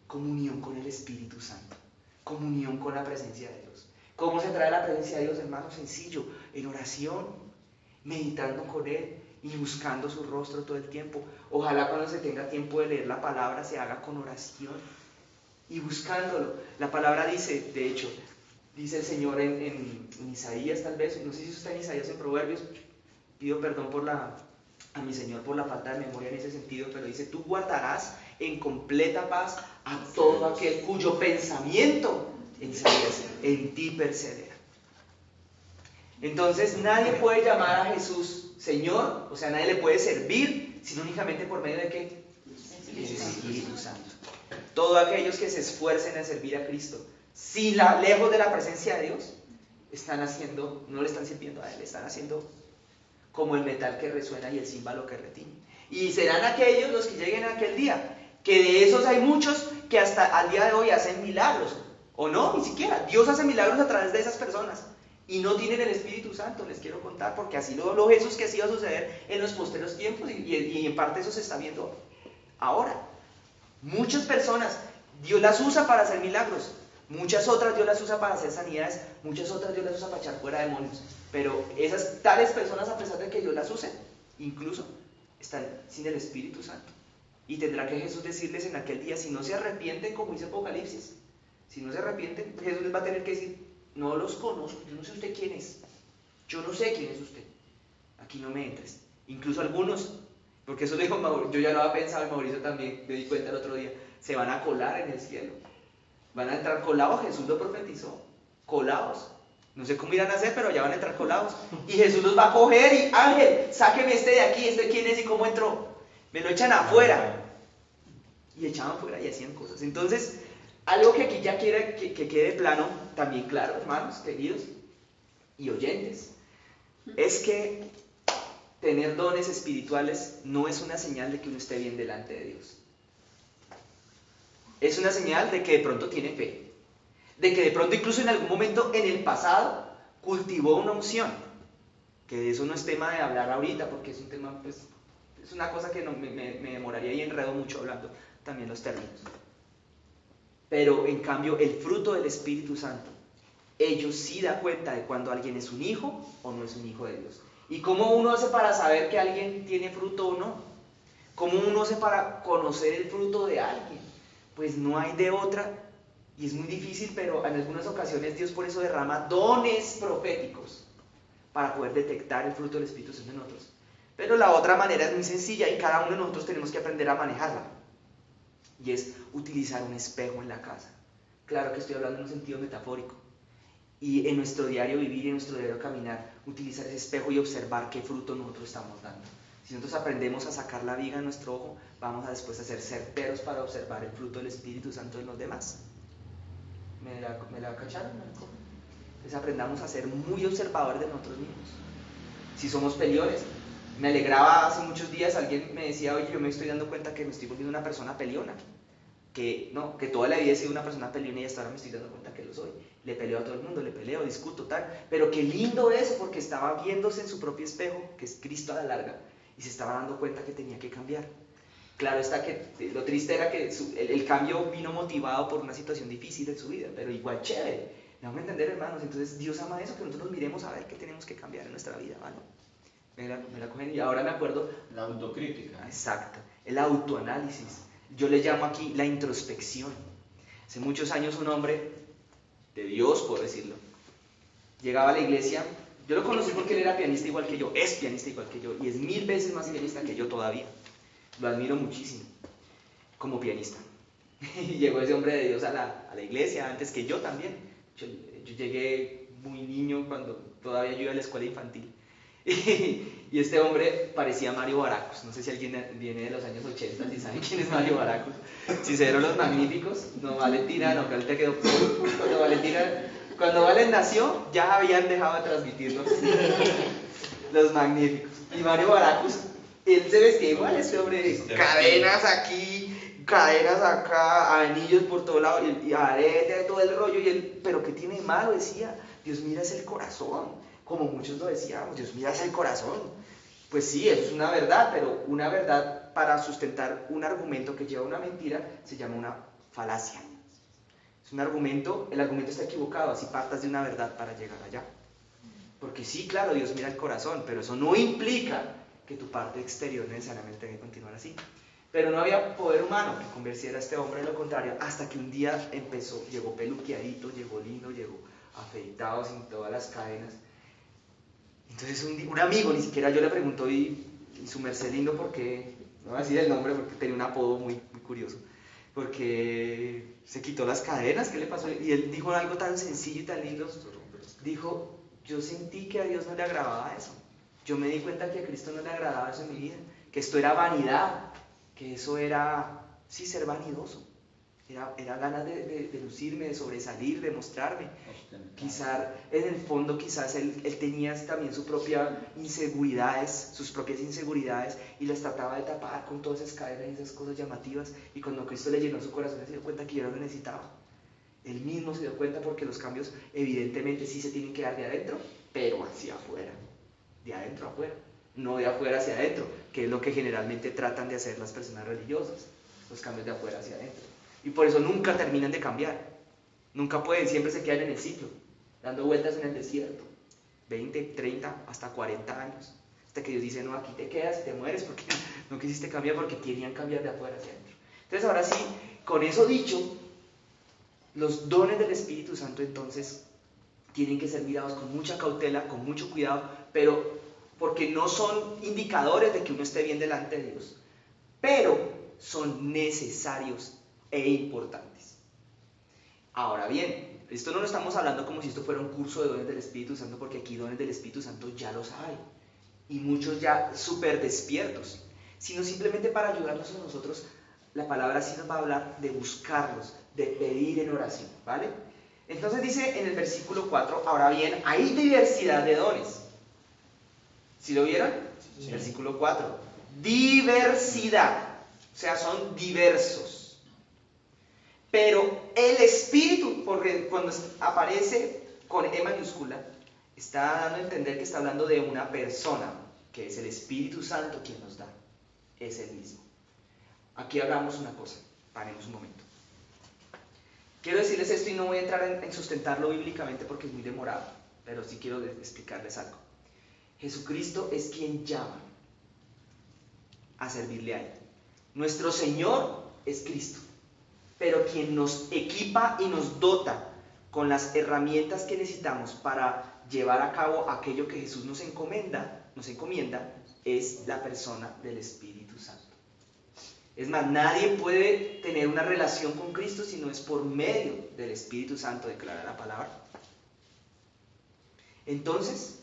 Comunión con el Espíritu Santo, comunión con la presencia de Dios. ¿Cómo se trae la presencia de Dios, hermano? Sencillo, en oración, meditando con Él y buscando su rostro todo el tiempo. Ojalá cuando se tenga tiempo de leer la palabra se haga con oración y buscándolo. La palabra dice, de hecho, dice el Señor en Isaías tal vez, no sé si eso está en Isaías, en Proverbios, pido perdón a mi Señor por la falta de memoria en ese sentido, pero dice, tú guardarás en completa paz a todo aquel cuyo pensamiento en ti persevera. Entonces nadie puede llamar a Jesús Señor, o sea, nadie le puede servir, sino únicamente por medio de ¿qué? Del Espíritu Santo. Todos aquellos que se esfuercen en servir a Cristo, si lejos de la presencia de Dios, no le están sirviendo a Él, están haciendo como el metal que resuena y el címbalo que retiñe. Y serán aquellos los que lleguen a aquel día, que de esos hay muchos que hasta al día de hoy hacen milagros, o no, ni siquiera, Dios hace milagros a través de esas personas, y no tienen el Espíritu Santo, les quiero contar, porque así lo habló Jesús que así iba a suceder en los posteros tiempos, y en parte eso se está viendo ahora. Muchas personas, Dios las usa para hacer milagros, muchas otras Dios las usa para hacer sanidades, muchas otras Dios las usa para echar fuera demonios, pero esas tales personas, a pesar de que Dios las use, incluso están sin el Espíritu Santo. Y tendrá que Jesús decirles en aquel día, si no se arrepienten, como dice Apocalipsis, si no se arrepienten, Jesús les va a tener que decir, no los conozco, yo no sé usted quién es, yo no sé quién es usted, aquí no me entres. Incluso algunos, porque eso lo dijo Mauricio, yo ya lo había pensado, Mauricio también, me di cuenta el otro día, se van a colar en el cielo, van a entrar colados, Jesús lo profetizó, colados. No sé cómo irán a hacer, pero ya van a entrar colados. Y Jesús los va a coger y, Ángel, sáqueme este de aquí, este quién es y cómo entró. Me lo echan afuera. Y echaban afuera y hacían cosas. Entonces, algo que aquí ya quiera que quede plano, también claro, hermanos, queridos y oyentes, es que tener dones espirituales no es una señal de que uno esté bien delante de Dios. Es una señal de que de pronto tiene fe. De que de pronto incluso en algún momento en el pasado cultivó una unción, que de eso no es tema de hablar ahorita porque es un tema, pues, es una cosa que no, me demoraría y enredo mucho hablando también los términos. Pero en cambio el fruto del Espíritu Santo, ellos sí dan cuenta de cuando alguien es un hijo o no es un hijo de Dios. ¿Y cómo uno hace para saber que alguien tiene fruto o no? ¿Cómo uno hace para conocer el fruto de alguien? Pues no hay de otra. Y es muy difícil, pero en algunas ocasiones Dios por eso derrama dones proféticos para poder detectar el fruto del Espíritu Santo en nosotros. Pero la otra manera es muy sencilla y cada uno de nosotros tenemos que aprender a manejarla. Y es utilizar un espejo en la casa. Claro que estoy hablando en un sentido metafórico. Y en nuestro diario vivir y en nuestro diario caminar, utilizar ese espejo y observar qué fruto nosotros estamos dando. Si nosotros aprendemos a sacar la viga en nuestro ojo, vamos a después a ser certeros para observar el fruto del Espíritu Santo en los demás. ¿Me la cacharon? Entonces aprendamos a ser muy observadores de nosotros mismos. Si somos peleones, me alegraba hace muchos días, alguien me decía, oye, yo me estoy dando cuenta que me estoy volviendo una persona peleona. Que toda la vida he sido una persona peleona y hasta ahora me estoy dando cuenta que lo soy. Le peleo a todo el mundo, le peleo, discuto, tal. Pero qué lindo eso, porque estaba viéndose en su propio espejo, que es Cristo a la larga, y se estaba dando cuenta que tenía que cambiar. Claro está que lo triste era que el cambio vino motivado por una situación difícil en su vida, pero igual chévere, ¿Me hago entender, hermanos? Entonces Dios ama eso, que nosotros miremos a ver qué tenemos que cambiar en nuestra vida, ¿vale? Me la cogen y ahora me acuerdo. La autocrítica. Exacto, el autoanálisis. Yo le llamo aquí la introspección. Hace muchos años un hombre de Dios, puedo decirlo, llegaba a la iglesia. Yo lo conocí porque él era pianista igual que yo, es pianista igual que yo, y es 1000 veces más pianista que yo todavía. Lo admiro muchísimo como pianista. Y llegó ese hombre de Dios a la iglesia antes que yo también. Yo llegué muy niño cuando todavía yo iba a la escuela infantil. Y este hombre parecía Mario Baracus. No sé si alguien viene de los años 80, si saben quién es Mario Baracus. Si se dieron los magníficos, no Valentina, no, que ahorita quedó. Cuando Valen nació, ya habían dejado de transmitirnos los magníficos. Y Mario Baracus, él se vestía igual, este hombre, cadenas aquí, cadenas acá, anillos por todo lado, y arete, todo el rollo, y él, pero ¿qué tiene de malo? Decía, Dios mira es el corazón, como muchos lo decíamos, Dios mira es el corazón. Pues sí, eso es una verdad, pero una verdad para sustentar un argumento que lleva a una mentira se llama una falacia. Es un argumento, el argumento está equivocado, así partas de una verdad para llegar allá. Porque sí, claro, Dios mira el corazón, pero eso no implica que tu parte exterior necesariamente debe continuar así. Pero no había poder humano que convenciera a este hombre de lo contrario, hasta que un día llegó peluqueadito, llegó lindo, llegó afeitado, sin todas las cadenas. Entonces un amigo, ni siquiera yo le preguntó, y su merced lindo, porque, no voy a decir el nombre porque tenía un apodo muy curioso, porque se quitó las cadenas, ¿qué le pasó? Y él dijo algo tan sencillo y tan lindo, dijo, yo sentí que a Dios no le agradaba eso, yo me di cuenta que a Cristo no le agradaba eso en mi vida, que esto era vanidad, que eso era, sí, ser vanidoso, era ganas de lucirme, de sobresalir, de mostrarme. Quizás en el fondo quizás él tenía también sus propias inseguridades, y las trataba de tapar con todas esas cadenas y esas cosas llamativas, y cuando Cristo le llenó su corazón se dio cuenta que yo no lo necesitaba. Él mismo se dio cuenta, porque los cambios evidentemente sí se tienen que dar de adentro, pero hacia afuera, de adentro a afuera, no de afuera hacia adentro, que es lo que generalmente tratan de hacer las personas religiosas, los cambios de afuera hacia adentro. Y por eso nunca terminan de cambiar, nunca pueden, siempre se quedan en el ciclo, dando vueltas en el desierto, 20, 30, hasta 40 años, hasta que Dios dice, no, aquí te quedas y te mueres porque no quisiste cambiar, porque querían cambiar de afuera hacia adentro. Entonces ahora sí, con eso dicho, los dones del Espíritu Santo entonces tienen que ser mirados con mucha cautela, con mucho cuidado, pero porque no son indicadores de que uno esté bien delante de Dios, pero son necesarios e importantes. Ahora bien, esto no lo estamos hablando como si esto fuera un curso de dones del Espíritu Santo, porque aquí dones del Espíritu Santo ya los hay, y muchos ya súper despiertos, sino simplemente para ayudarnos a nosotros. La palabra sí nos va a hablar de buscarlos, de pedir en oración, ¿vale? Entonces dice en el versículo 4, ahora bien, hay diversidad de dones. ¿Sí lo vieron? Sí. Versículo 4, diversidad, o sea, son diversos. Pero el Espíritu, porque cuando aparece con E mayúscula, está dando a entender que está hablando de una persona, que es el Espíritu Santo quien nos da, es el mismo. Aquí hablamos una cosa, paremos un momento. Quiero decirles esto y no voy a entrar en sustentarlo bíblicamente porque es muy demorado, pero sí quiero explicarles algo. Jesucristo es quien llama a servirle a Él. Nuestro Señor es Cristo, pero quien nos equipa y nos dota con las herramientas que necesitamos para llevar a cabo aquello que Jesús nos encomienda, es la persona del Espíritu Santo. Es más, nadie puede tener una relación con Cristo si no es por medio del Espíritu Santo, declara la palabra. Entonces,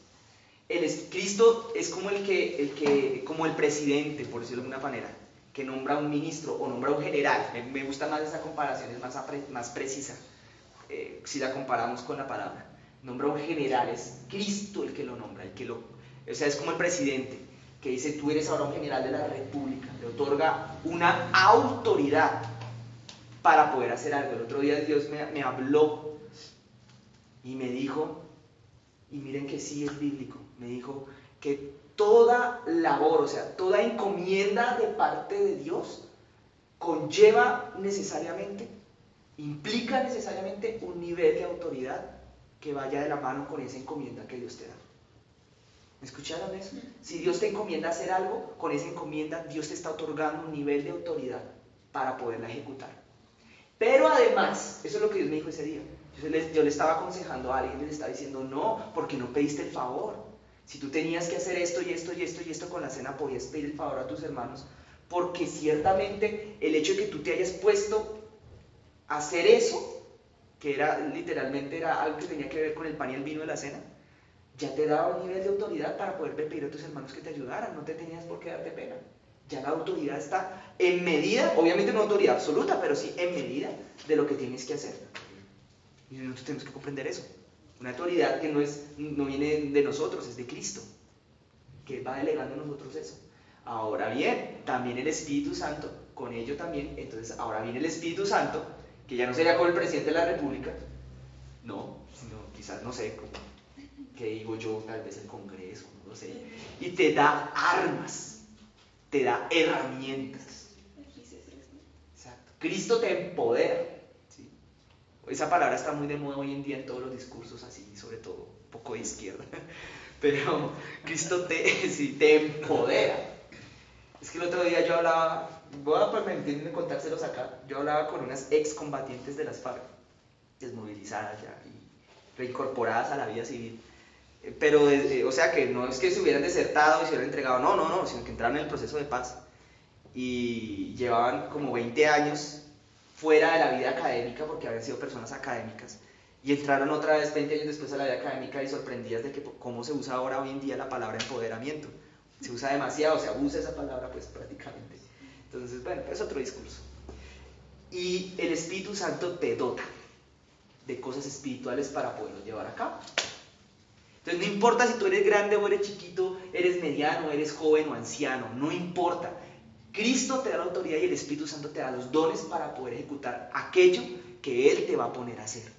Cristo es como como el presidente, por decirlo de alguna manera, que nombra un ministro o nombra un general. Me gusta más esa comparación, es más precisa si la comparamos con la palabra. Nombra un general, es Cristo el que lo nombra, o sea, es como el presidente que dice, tú eres ahora un general de la república, le otorga una autoridad para poder hacer algo. El otro día Dios me habló y me dijo, y miren que sí es bíblico, me dijo que toda labor, o sea, toda encomienda de parte de Dios implica necesariamente un nivel de autoridad que vaya de la mano con esa encomienda que Dios te da. ¿Me escucharon eso? Si Dios te encomienda hacer algo, con esa encomienda Dios te está otorgando un nivel de autoridad para poderla ejecutar. Pero además, eso es lo que Dios me dijo ese día. Yo le estaba aconsejando a alguien, le estaba diciendo, no, porque no pediste el favor. Si tú tenías que hacer esto y esto y esto y esto con la cena, podías pedir el favor a tus hermanos, porque ciertamente el hecho de que tú te hayas puesto a hacer eso, que era literalmente era algo que tenía que ver con el pan y el vino de la cena, ya te daba un nivel de autoridad para poder pedir a tus hermanos que te ayudaran, no te tenías por qué darte pena. Ya la autoridad está en medida, obviamente no autoridad absoluta, pero sí en medida de lo que tienes que hacer. Y nosotros tenemos que comprender eso. Una autoridad que no viene de nosotros, es de Cristo, que va delegando a nosotros eso. Ahora bien, también el Espíritu Santo, con ello también, entonces ahora viene el Espíritu Santo, que ya no sería como el presidente de la República, no, sino quizás, no sé, como, ¿qué digo yo? Tal vez el Congreso, no sé, y te da armas, te da herramientas. Exacto. Cristo te empodera. ¿Sí? Esa palabra está muy de moda hoy en día en todos los discursos, así, sobre todo un poco de izquierda. Pero Cristo te empodera. Es que el otro día yo hablaba, voy a permitirme contárselos acá, yo hablaba con unas excombatientes de las FARC, desmovilizadas ya y reincorporadas a la vida civil. Pero, o sea, que no es que se hubieran desertado y se hubieran entregado, no, sino que entraron en el proceso de paz. Y llevaban como 20 años fuera de la vida académica, porque habían sido personas académicas, y entraron otra vez 20 años después a la vida académica y sorprendidas de que cómo se usa ahora hoy en día la palabra empoderamiento. Se usa demasiado, se abusa esa palabra pues prácticamente. Entonces, bueno, es otro discurso. Y el Espíritu Santo te dota de cosas espirituales para poderlo llevar a cabo. Entonces no importa si tú eres grande o eres chiquito, eres mediano, eres joven o anciano, no importa. Cristo te da la autoridad y el Espíritu Santo te da los dones para poder ejecutar aquello que Él te va a poner a hacer.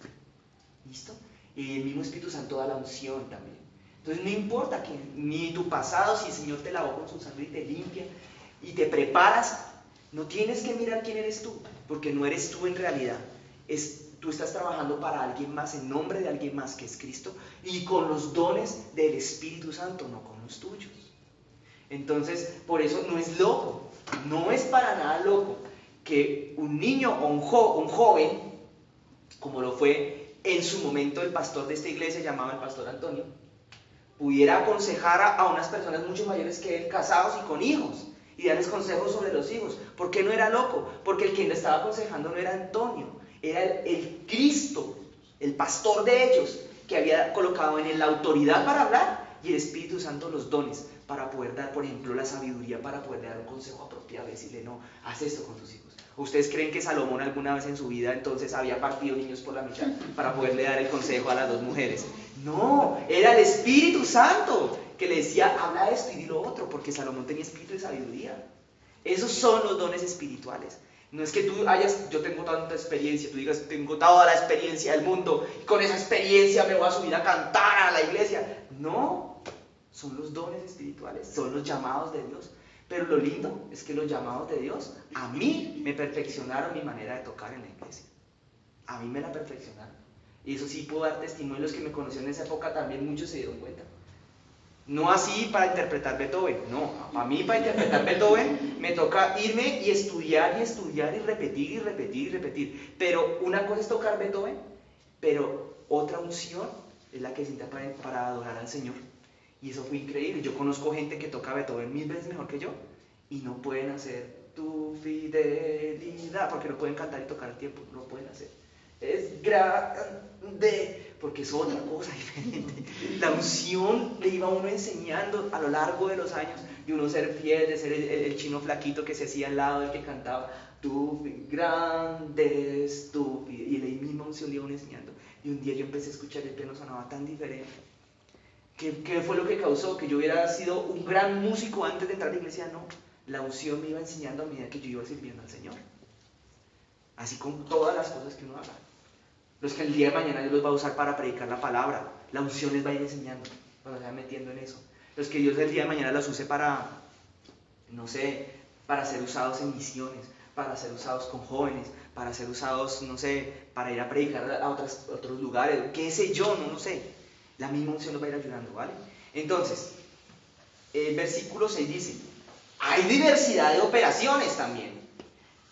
¿Listo? Y el mismo Espíritu Santo da la unción también. Entonces no importa que ni tu pasado, si el Señor te lavó con su sangre y te limpia y te preparas, no tienes que mirar quién eres tú, porque no eres tú en realidad. Tú estás trabajando para alguien más, en nombre de alguien más que es Cristo, y con los dones del Espíritu Santo, no con los tuyos. Entonces, por eso no es loco, no es para nada loco que un niño o un joven, como lo fue en su momento el pastor de esta iglesia, llamado el pastor Antonio, pudiera aconsejar a unas personas mucho mayores que él, casados y con hijos, y darles consejos sobre los hijos. ¿Por qué no era loco? Porque el quien le estaba aconsejando no era Antonio, era el Cristo, el pastor de ellos, que había colocado en él la autoridad para hablar y el Espíritu Santo los dones para poder dar, por ejemplo, la sabiduría para poder dar un consejo apropiado y decirle, no, haz esto con tus hijos. ¿Ustedes creen que Salomón alguna vez en su vida entonces había partido niños por la mitad para poderle dar el consejo a las dos mujeres? No, era el Espíritu Santo que le decía, habla esto y di lo otro, porque Salomón tenía espíritu de sabiduría. Esos son los dones espirituales. No es que yo tengo tanta experiencia, tú digas, tengo toda la experiencia del mundo, y con esa experiencia me voy a subir a cantar a la iglesia. No, son los dones espirituales, son los llamados de Dios. Pero lo lindo es que los llamados de Dios, a mí me perfeccionaron mi manera de tocar en la iglesia. A mí me la perfeccionaron. Y eso sí puedo dar testimonio, los que me conocieron en esa época también muchos se dieron cuenta. No así para interpretar Beethoven, no, a mí para interpretar Beethoven me toca irme y estudiar y repetir y repetir y repetir. Pero una cosa es tocar Beethoven, pero otra unción es la que se necesita para adorar al Señor. Y eso fue increíble. Yo conozco gente que toca Beethoven 1000 veces mejor que yo y no pueden hacer tu fidelidad, porque no pueden cantar y tocar al tiempo, no lo pueden hacer. Es grande, porque es otra cosa diferente. La unción le iba a uno enseñando a lo largo de los años, de uno ser fiel, de ser el chino flaquito que se hacía al lado del que cantaba, tu grande estúpido, y la misma unción le iba uno enseñando. Y un día yo empecé a escuchar el piano, sonaba tan diferente. ¿Qué fue lo que causó? Que yo hubiera sido un gran músico antes de entrar a la iglesia. No, la unción me iba enseñando a medida que yo iba sirviendo al Señor. Así con todas las cosas que uno haga. Los que el día de mañana Dios los va a usar para predicar la palabra, la unción les va a ir enseñando, cuando se va metiendo en eso. Los que Dios el día de mañana los use para, no sé, para ser usados en misiones, para ser usados con jóvenes, para ser usados, no sé, para ir a predicar a otros lugares, qué sé yo, no sé. La misma unción nos va a ir ayudando, ¿vale? Entonces, el versículo 6 dice, hay diversidad de operaciones también,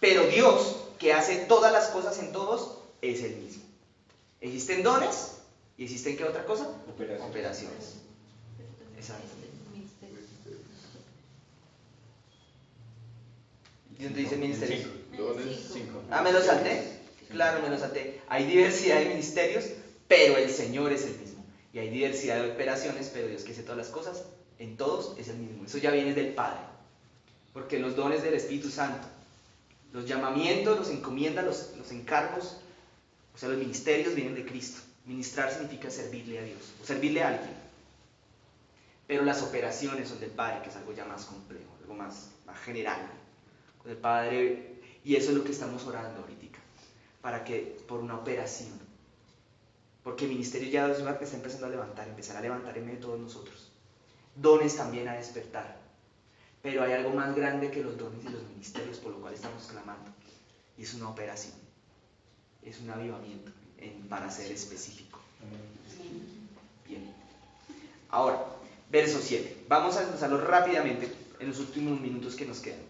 pero Dios, que hace todas las cosas en todos, es el mismo. Existen dones y existen, ¿qué otra cosa? Operaciones. Exacto. ¿Y dónde dice ministerios? Dones 5. Ah, me lo salté. Claro, me lo salté. Hay diversidad de ministerios, pero el Señor es el mismo. Y hay diversidad de operaciones, pero Dios que hace todas las cosas, en todos es el mismo. Eso ya viene del Padre. Porque los dones del Espíritu Santo, los llamamientos, los encomiendas, los encargos, o sea, los ministerios vienen de Cristo. Ministrar significa servirle a Dios, o servirle a alguien. Pero las operaciones son del Padre, que es algo ya más complejo, algo más general. Del Padre, y eso es lo que estamos orando ahorita, para que, por una operación, porque el ministerio ya está empezando a empezar a levantar en medio de todos nosotros. Dones también a despertar. Pero hay algo más grande que los dones y los ministerios, por lo cual estamos clamando. Y es una operación. Es un avivamiento, para ser específico. Bien. Ahora, verso 7. Vamos a empezarlo rápidamente en los últimos minutos que nos quedan.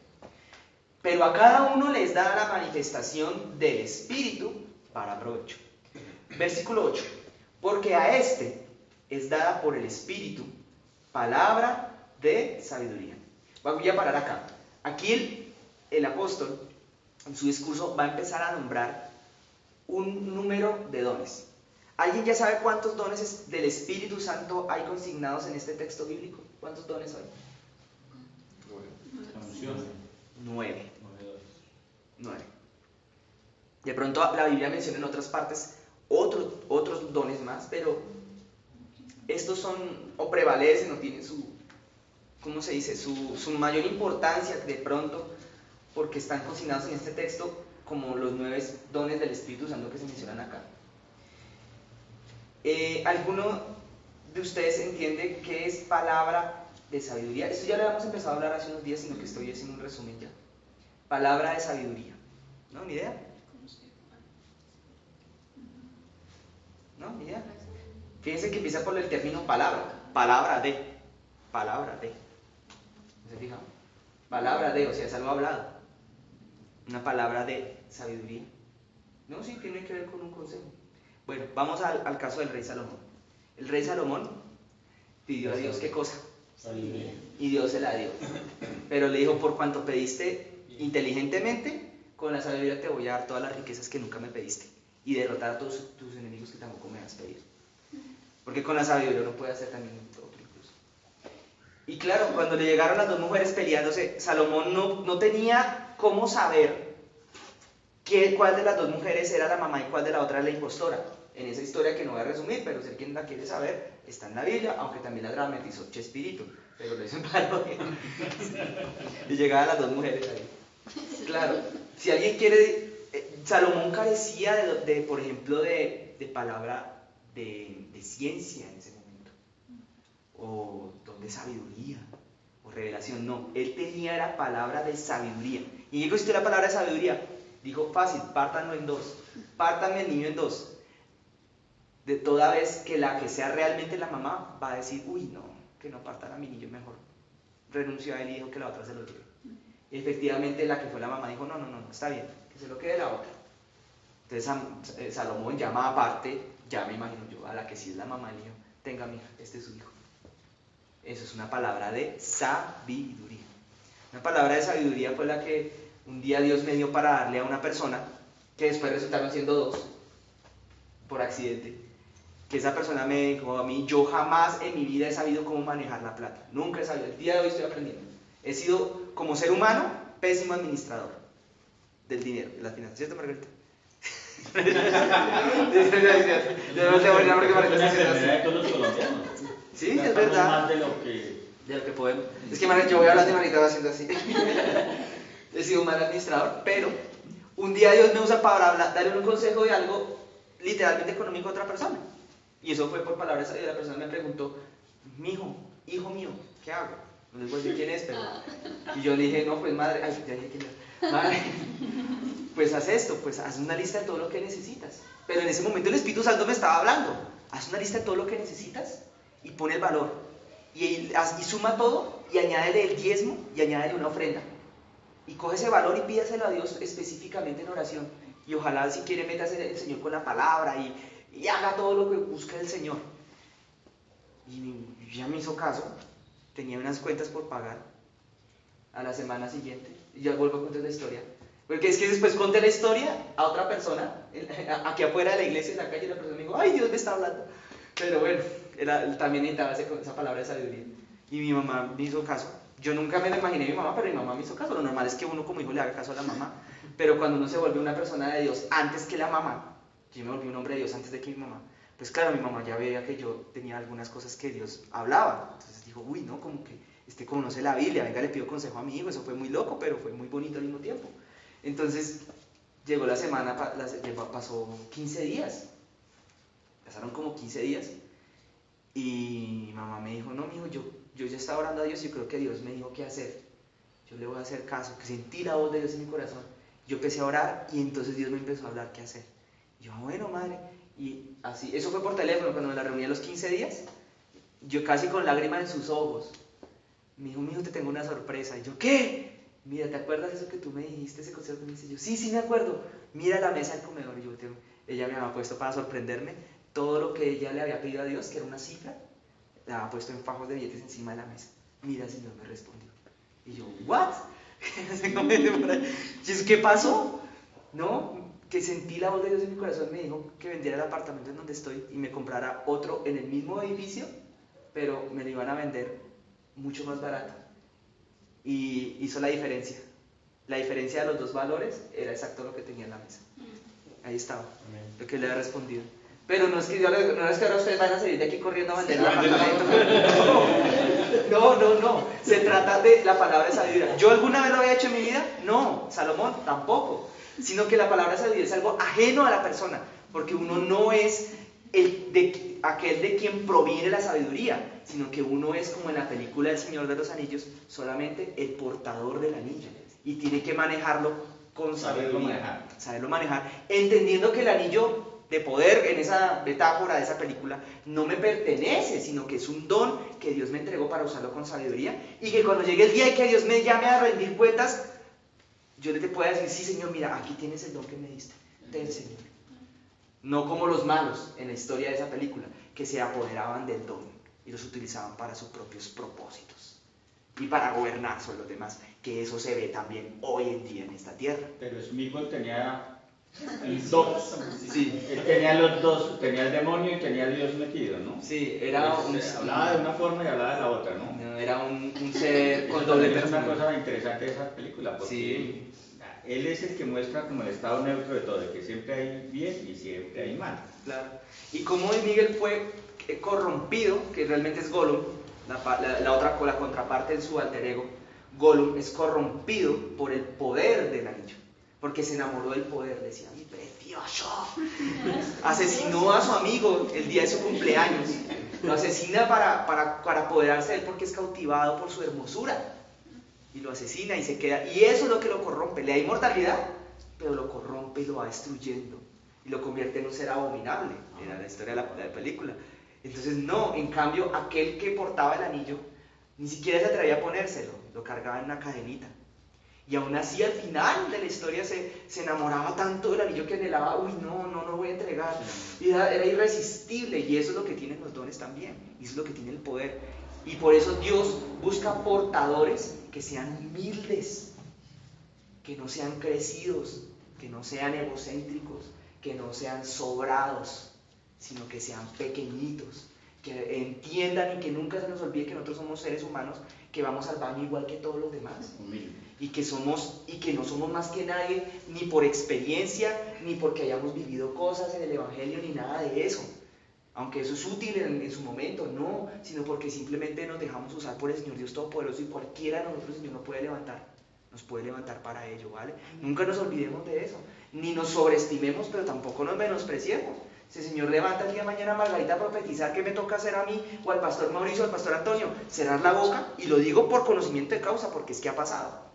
Pero a cada uno les da la manifestación del Espíritu para provecho. Versículo 8. Porque a este es dada por el Espíritu palabra de sabiduría. Voy a parar acá. Aquí el apóstol, en su discurso, va a empezar a nombrar un número de dones. ¿Alguien ya sabe cuántos dones del Espíritu Santo hay consignados en este texto bíblico? ¿Cuántos dones hay? 9. 9. De pronto la Biblia menciona en otras partes otros dones más, pero estos son o prevalecen o tienen ¿cómo se dice? Su mayor importancia de pronto, porque están consignados en este texto como los 9 dones del Espíritu Santo que se mencionan acá. ¿Alguno de ustedes entiende qué es palabra de sabiduría? Esto ya lo habíamos empezado a hablar hace unos días, sino que estoy haciendo un resumen ya. Palabra de sabiduría. ¿No? ¿Ni idea? ¿No? ¿Ni idea? Fíjense que empieza por el término palabra. Palabra de. ¿Se fijan? Palabra de, o sea, es algo hablado. Una palabra de sabiduría. No, sí, tiene que ver con un consejo. Bueno, vamos al caso del rey Salomón. El rey Salomón pidió a Dios, ¿qué cosa? Sabiduría. Y Dios se la dio. Pero le dijo, por cuanto pediste inteligentemente, con la sabiduría te voy a dar todas las riquezas que nunca me pediste. Y derrotar a todos tus enemigos que tampoco me has pedido. Porque con la sabiduría uno puede hacer también otro incluso. Y claro, cuando le llegaron las dos mujeres peleándose, Salomón no tenía cómo saber cuál de las dos mujeres era la mamá y cuál de la otra era la impostora. En esa historia que no voy a resumir, pero si alguien la quiere saber, está en la Biblia, aunque también la dramatizó Chespirito, pero lo hizo en parodia. Y llegaban las dos mujeres ahí. Claro, si alguien quiere, Salomón carecía por ejemplo, de palabra de ciencia en ese momento, o de sabiduría, o revelación. No, él tenía la palabra de sabiduría. ¿Y qué consiste la palabra de sabiduría? Dijo, fácil, pártanlo en dos. Pártanme el niño en dos. De toda vez que la que sea realmente la mamá va a decir, uy, no, que no partan a mi niño, mejor renunció a él y dijo que la otra se lo diera. Y efectivamente la que fue la mamá dijo, no, está bien, que se lo quede la otra. Entonces Salomón llama aparte, ya me imagino yo, a la que sí es la mamá, le dijo, tenga mi hija, este es su hijo. Eso es una palabra de sabiduría. Una palabra de sabiduría fue la que un día Dios me dio para darle a una persona, que después resultaron siendo dos, por accidente. Que esa persona me dijo a mí, yo jamás en mi vida he sabido cómo manejar la plata. Nunca he sabido, el día de hoy estoy aprendiendo. He sido, como ser humano, pésimo administrador del dinero, de las finanzas. ¿Cierto, Margarita? Sí, es verdad. De lo que podemos. Es que Margarita, yo voy a hablar de Margarita haciendo así. He sido un mal administrador, pero un día Dios me usa para darle un consejo de algo literalmente económico a otra persona. Y eso fue por palabras de la persona me preguntó, hijo mío, ¿qué hago? No les voy a decir quién es, pero... Y yo le dije, no, pues madre, ay, ya dije quién es. Madre, pues haz esto, pues haz una lista de todo lo que necesitas. Pero en ese momento el Espíritu Santo me estaba hablando. Haz una lista de todo lo que necesitas y pon el valor. Y suma todo y añádele el diezmo y añádele una ofrenda. Y coge ese valor y pídaselo a Dios específicamente en oración. Y ojalá si quiere métase el Señor con la palabra y haga todo lo que busca el Señor. Y ya me hizo caso. Tenía unas cuentas por pagar a la semana siguiente. Y ya vuelvo a contar la historia. Porque es que después conté la historia a otra persona, aquí afuera de la iglesia, en la calle, la persona me dijo, ay, Dios me está hablando. Pero bueno, también necesitaba esa palabra de sabiduría. Y mi mamá me hizo caso. Yo nunca me lo imaginé a mi mamá, pero mi mamá me hizo caso. Lo normal es que uno como hijo le haga caso a la mamá. Pero cuando uno se vuelve una persona de Dios antes que la mamá, yo me volví un hombre de Dios antes de que mi mamá, pues claro, mi mamá ya veía que yo tenía algunas cosas que Dios hablaba. Entonces dijo, uy, no, como que este conoce la Biblia, venga, le pido consejo a mi hijo. Eso fue muy loco, pero fue muy bonito al mismo tiempo. Entonces, llegó la semana, pasó 15 días. Pasaron como 15 días. Y mi mamá me dijo, no, mijo, yo ya estaba orando a Dios y creo que Dios me dijo qué hacer. Yo le voy a hacer caso, que sentí la voz de Dios en mi corazón. Yo empecé a orar y entonces Dios me empezó a hablar qué hacer. Y yo, bueno, madre. Y así, eso fue por teléfono, cuando me la reuní a los 15 días. Yo casi con lágrimas en sus ojos. Me dijo, mijo, te tengo una sorpresa. Y yo, ¿qué? Mira, ¿te acuerdas de eso que tú me dijiste, ese consejo que me dijiste? Yo, sí, me acuerdo. Mira la mesa del comedor. Y ella me había puesto para sorprenderme todo lo que ella le había pedido a Dios, que era una cifra, la había puesto en fajos de billetes encima de la mesa. Mira, el Señor me respondió. Y yo, ¿what? ¿Qué pasó? No, que sentí la voz de Dios en mi corazón, me dijo que vendiera el apartamento en donde estoy y me comprara otro en el mismo edificio, pero me lo iban a vender mucho más barato. Y hizo la diferencia. La diferencia de los dos valores era exacto lo que tenía en la mesa. Ahí estaba, lo que le había respondido. Pero no es que ahora ustedes van a salir de aquí corriendo a vender el apartamento. No. Se trata de la palabra de sabiduría. ¿Yo alguna vez lo había hecho en mi vida? No. Salomón tampoco. Sino que la palabra de sabiduría es algo ajeno a la persona. Porque uno no es aquel de quien proviene la sabiduría, sino que uno es como en la película del Señor de los Anillos, solamente el portador del anillo. Y tiene que manejarlo con sabiduría. Saberlo manejar. Entendiendo que el anillo de poder en esa metáfora de esa película no me pertenece, sino que es un don que Dios me entregó para usarlo con sabiduría, y que cuando llegue el día y que Dios me llame a rendir cuentas, yo le te pueda decir, sí, Señor, mira, aquí tienes el don que me diste, ten, Señor. No como los malos en la historia de esa película, que se apoderaban del don y los utilizaban para sus propios propósitos y para gobernar sobre los demás, que eso se ve también hoy en día en esta tierra. Pero Smigol tenía dos. Sí. Él tenía los dos, tenía el demonio y tenía a Dios metido, ¿no? Sí, era hablaba de una forma y hablaba de la otra, ¿no? No, era un ser con doble personalidad. Es una cosa interesante de esa película, porque sí. Él es el que muestra como el estado neutro de todo, de que siempre hay bien y siempre hay mal. Claro. Y como Miguel fue corrompido, que realmente es Gollum, la contraparte en su alter ego, Gollum es corrompido por el poder del anillo, porque se enamoró del poder, decía, mi precioso, asesinó a su amigo el día de su cumpleaños, lo asesina para apoderarse de él porque es cautivado por su hermosura, y lo asesina y se queda, y eso es lo que lo corrompe, le da inmortalidad, pero lo corrompe y lo va destruyendo, y lo convierte en un ser abominable, era la historia de la película. Entonces no, en cambio aquel que portaba el anillo ni siquiera se atrevía a ponérselo, lo cargaba en una cadenita, y aún así al final de la historia se enamoraba tanto del anillo que anhelaba, uy, no voy a entregar, y era irresistible, y eso es lo que tienen los dones también, y eso es lo que tiene el poder, y por eso Dios busca portadores que sean humildes, que no sean crecidos, que no sean egocéntricos, que no sean sobrados, sino que sean pequeñitos, que entiendan y que nunca se nos olvide que nosotros somos seres humanos, que vamos al baño igual que todos los demás, y que no somos más que nadie, ni por experiencia, ni porque hayamos vivido cosas en el Evangelio, ni nada de eso, aunque eso es útil en su momento, no, sino porque simplemente nos dejamos usar por el Señor Dios Todopoderoso, y cualquiera de nosotros el Señor nos puede levantar para ello, ¿vale? Nunca nos olvidemos de eso, ni nos sobreestimemos, pero tampoco nos menospreciemos. Si el Señor levanta el día de mañana a Margarita a profetizar, ¿qué me toca hacer a mí, o al pastor Mauricio, o al pastor Antonio? Cerrar la boca, y lo digo por conocimiento de causa, porque es que ha pasado.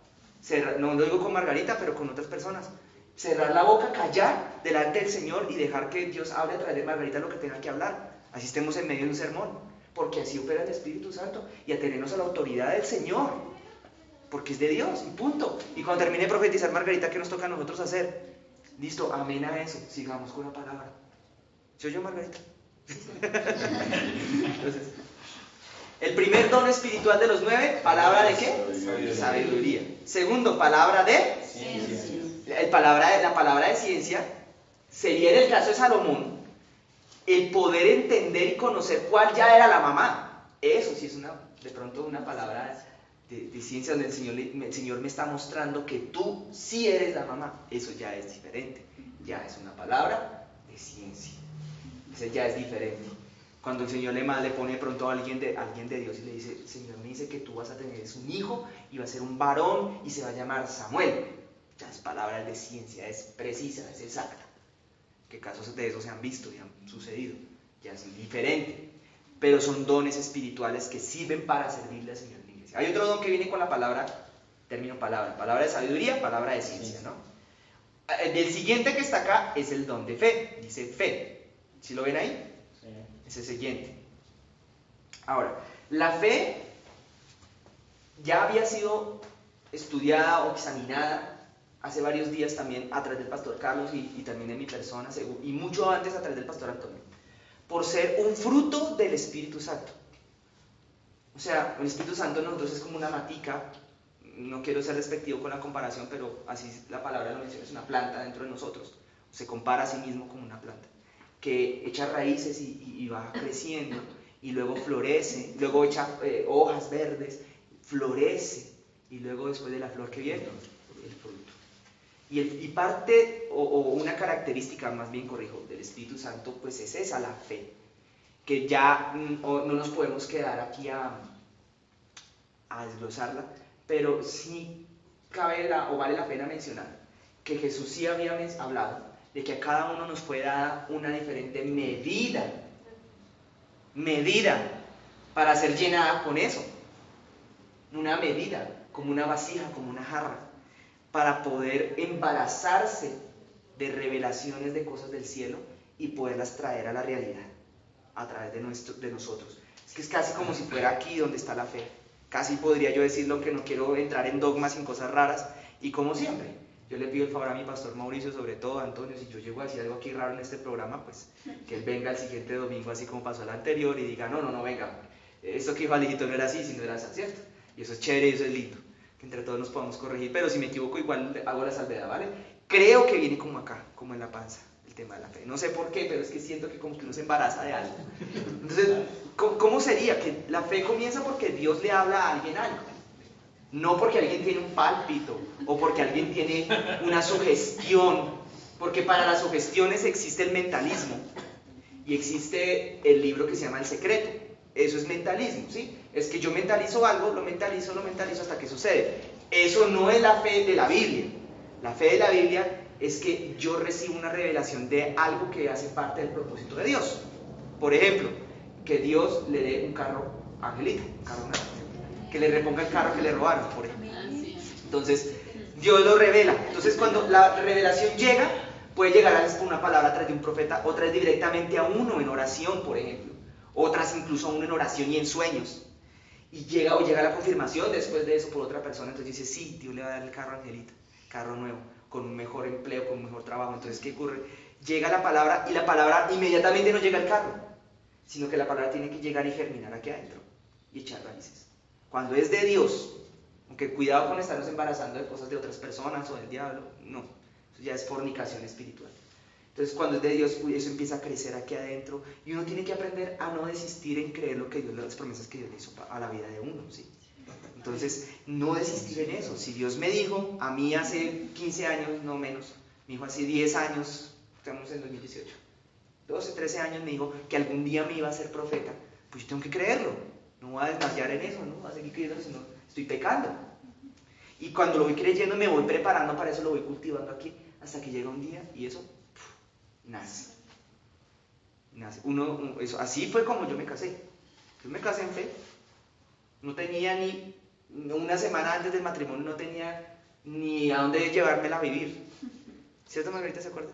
No lo digo con Margarita, pero con otras personas. Cerrar la boca, callar delante del Señor y dejar que Dios hable a través de Margarita lo que tenga que hablar. Así estemos en medio de un sermón, porque así opera el Espíritu Santo, y atenernos a la autoridad del Señor, porque es de Dios, y punto. Y cuando termine de profetizar Margarita, ¿qué nos toca a nosotros hacer? Listo, amén a eso, sigamos con la palabra. ¿Se oyó, Margarita? Entonces, el primer don espiritual de los 9, ¿palabra de qué? Sabiduría. Segundo, palabra de Ciencia. la palabra de ciencia sería, en el caso de Salomón, el poder entender y conocer cuál ya era la mamá. Eso sí es de pronto una palabra de ciencia, donde el Señor me está mostrando que tú sí eres la mamá. Eso ya es diferente, ya es una palabra de ciencia. Eso ya es diferente. Cuando el Señor le pone de pronto a alguien de Dios y le dice, el Señor me dice que tú vas a tener un hijo y va a ser un varón y se va a llamar Samuel. Ya es palabra de ciencia, es precisa, es exacta. Que casos de eso se han visto y han sucedido. Ya es diferente. Pero son dones espirituales que sirven para servirle al Señor en la iglesia. Hay otro don que viene con la palabra, palabra de sabiduría, palabra de ciencia, ¿no? El siguiente que está acá es el don de fe. Dice fe. ¿Sí lo ven ahí? Sí. Es el siguiente. Ahora, la fe ya había sido estudiada o examinada hace varios días también a través del pastor Carlos y también de mi persona, y mucho antes a través del pastor Antonio, por ser un fruto del Espíritu Santo. O sea, el Espíritu Santo en nosotros es como una matica, no quiero ser despectivo con la comparación, pero así la palabra lo menciona, es una planta dentro de nosotros, se compara a sí mismo como una planta, que echa raíces y va creciendo, y luego florece, luego echa hojas verdes, florece, y luego después de la flor que viene, el fruto. Y parte, o una característica, más bien corrijo, del Espíritu Santo, pues es esa, la fe. Que ya no nos podemos quedar aquí a desglosarla, pero sí vale la pena mencionar que Jesús sí había hablado de que a cada uno nos fue dada una diferente medida para ser llenada con eso. Una medida, como una vasija, como una jarra, para poder embarazarse de revelaciones de cosas del cielo y poderlas traer a la realidad a través de nosotros. Es que es casi como si fuera aquí donde está la fe. Casi podría yo decirlo, que no quiero entrar en dogmas, en cosas raras, y como siempre, yo le pido el favor a mi pastor Mauricio, sobre todo a Antonio, si yo llego a decir algo aquí raro en este programa, pues que él venga el siguiente domingo así como pasó el anterior y diga, no, venga, esto que dijo Alejito no era así, sino era así, ¿cierto? Y eso es chévere y eso es lindo, que entre todos nos podamos corregir, pero si me equivoco igual hago la salvedad, ¿vale? Creo que viene como acá, como en la panza, el tema de la fe. No sé por qué, pero es que siento que como que uno se embaraza de algo. Entonces, ¿cómo sería? Que la fe comienza porque Dios le habla a alguien algo. No porque alguien tiene un pálpito o porque alguien tiene una sugestión, porque para las sugestiones existe el mentalismo y existe el libro que se llama El Secreto. Eso es mentalismo, ¿sí? Es que yo mentalizo algo, lo mentalizo hasta que sucede. Eso no es la fe de la Biblia. La fe de la Biblia es que yo recibo una revelación de algo que hace parte del propósito de Dios. Por ejemplo, que Dios le dé un carro a Angelita, un carro nuevo, que le reponga el carro que le robaron, por ejemplo. Entonces, Dios lo revela. Entonces, cuando la revelación llega, puede llegar a veces por una palabra a través de un profeta, otras directamente a uno en oración, por ejemplo, otras incluso a uno en oración y en sueños. Y llega la confirmación después de eso por otra persona. Entonces dice, sí, Dios le va a dar el carro a Angelita, carro nuevo, con un mejor empleo, con un mejor trabajo. Entonces, ¿qué ocurre? Llega la palabra y la palabra inmediatamente no llega al carro, sino que la palabra tiene que llegar y germinar aquí adentro y echar raíces. Cuando es de Dios, aunque cuidado con estarnos embarazando de cosas de otras personas o del diablo, no, eso ya es fornicación espiritual. Entonces, cuando es de Dios, eso empieza a crecer aquí adentro y uno tiene que aprender a no desistir en creer lo que Dios, las promesas que Dios le hizo a la vida de uno, ¿sí? Entonces, no desistir en eso. Si Dios me dijo, a mí hace 15 años, no menos, me dijo hace 10 años, estamos en 2018, 12, 13 años me dijo que algún día me iba a ser profeta, pues yo tengo que creerlo, no voy a desmayar en eso, no voy a seguir creyendo, sino estoy pecando. Y cuando lo voy creyendo me voy preparando para eso, lo voy cultivando aquí, hasta que llega un día y eso nace. Eso, así fue como yo me casé. Yo me casé en fe. No tenía ni una semana antes del matrimonio, no tenía ni a dónde llevármela a vivir. ¿Cierto, Margarita se acuerda?